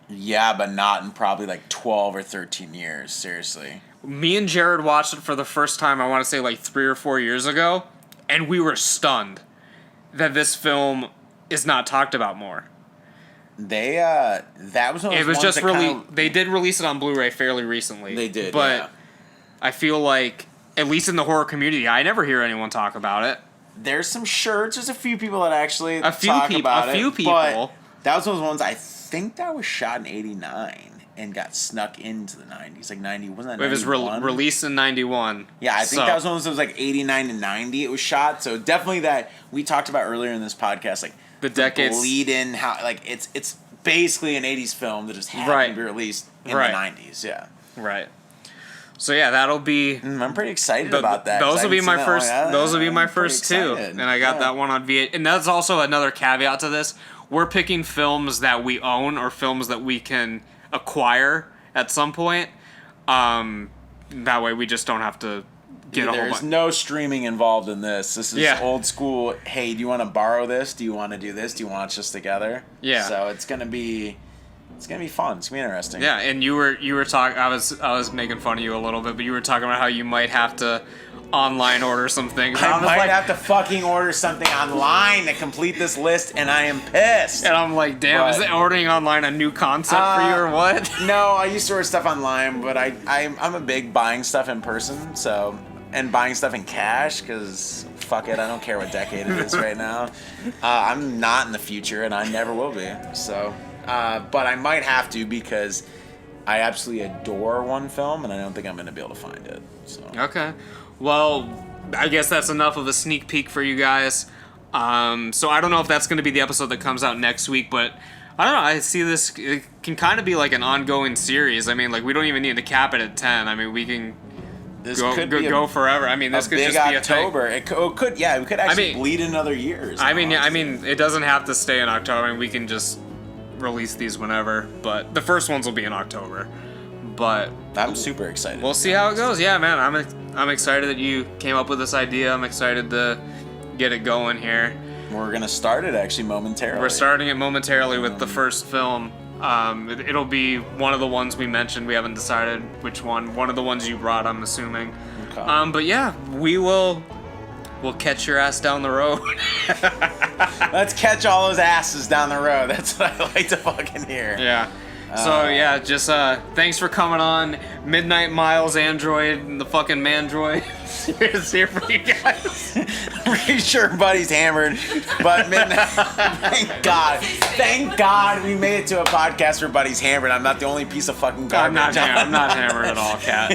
Yeah, but not in probably like 12 or 13 years. Seriously. Me and Jared watched it for the first time, I want to say like 3 or 4 years ago. And we were stunned that this film is not talked about more. That was one of those It was ones just that really. kinda, They did release it on Blu-ray fairly recently. They did, but yeah. I feel like, at least in the horror community, I never hear anyone talk about it. There's some shirts. There's a few people that actually A few talk people. about A few it. people. But that was one of those ones. I think that was shot in '89 and got snuck into the '90s. Like '90, wasn't that? It was released in '91. Yeah, I think that was one of those that was like '89 to '90. It was shot. So definitely that we talked about earlier in this podcast, like the decades bleed in. How like it's basically an '80s film that just happened to be released in the '90s. Yeah. Right. So yeah, that'll be. I'm pretty excited about that. Those will be my first. Those will be my I'm pretty first two, excited. and I got that one on VH. And that's also another caveat to this. We're picking films that we own or films that we can acquire at some point. That way, we just don't have to get a whole There's bunch. no streaming involved in this. This is Yeah. old school. Hey, do you want to borrow this? Do you want to do this? Do you want us together? Yeah. So it's gonna be fun. It's gonna be interesting. Yeah, and you were talking. I was making fun of you a little bit, but you were talking about how you might have to online order some things. I I'm might like, have to fucking order something online to complete this list, and I am pissed. and I'm like, damn, is But- ordering online a new concept for you or what? No, I used to order stuff online, but I'm a big buying stuff in person, so and buying stuff in cash because fuck it, I don't care what decade it is right now. I'm not in the future, and I never will be. So, but I might have to because I absolutely adore one film, and I don't think I'm gonna be able to find it. So. Okay. Well, I guess that's enough of a sneak peek for you guys. So I don't know if that's going to be the episode that comes out next week, but I don't know. I see this, it can kind of be like an ongoing series. I mean, like, we don't even need to cap it at 10. I mean, we can This could be go forever. I mean, this could big just be October. a thing. It could, yeah, we could actually mean- bleed another years. I mean, it doesn't have to stay in October. I mean, we can just release these whenever, but the first ones will be in October. But I'm super excited. we'll see how it goes. Yeah, man, I'm excited that you came up with this idea. I'm excited to get it going here. We're gonna start it actually momentarily. We're starting it momentarily with the first film. It'll be one of the ones we mentioned. We haven't decided which one. One of the ones you brought, I'm assuming. Okay. But yeah, we'll catch your ass down the road. Let's catch all those asses down the road. That's what I like to fucking hear. Yeah. So yeah, just thanks for coming on, Midnight Miles Android and the fucking Mandroid. It's here for you guys. Pretty sure Buddy's hammered, but midnight. Thank God we made it to a podcast where Buddy's hammered. I'm not the only piece of fucking garbage. I'm not hammered at all, Kat.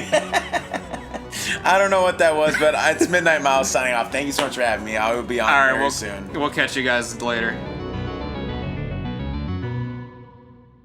I don't know what that was, but it's Midnight Miles signing off. Thank you so much for having me. I will be on very soon. We'll catch you guys later.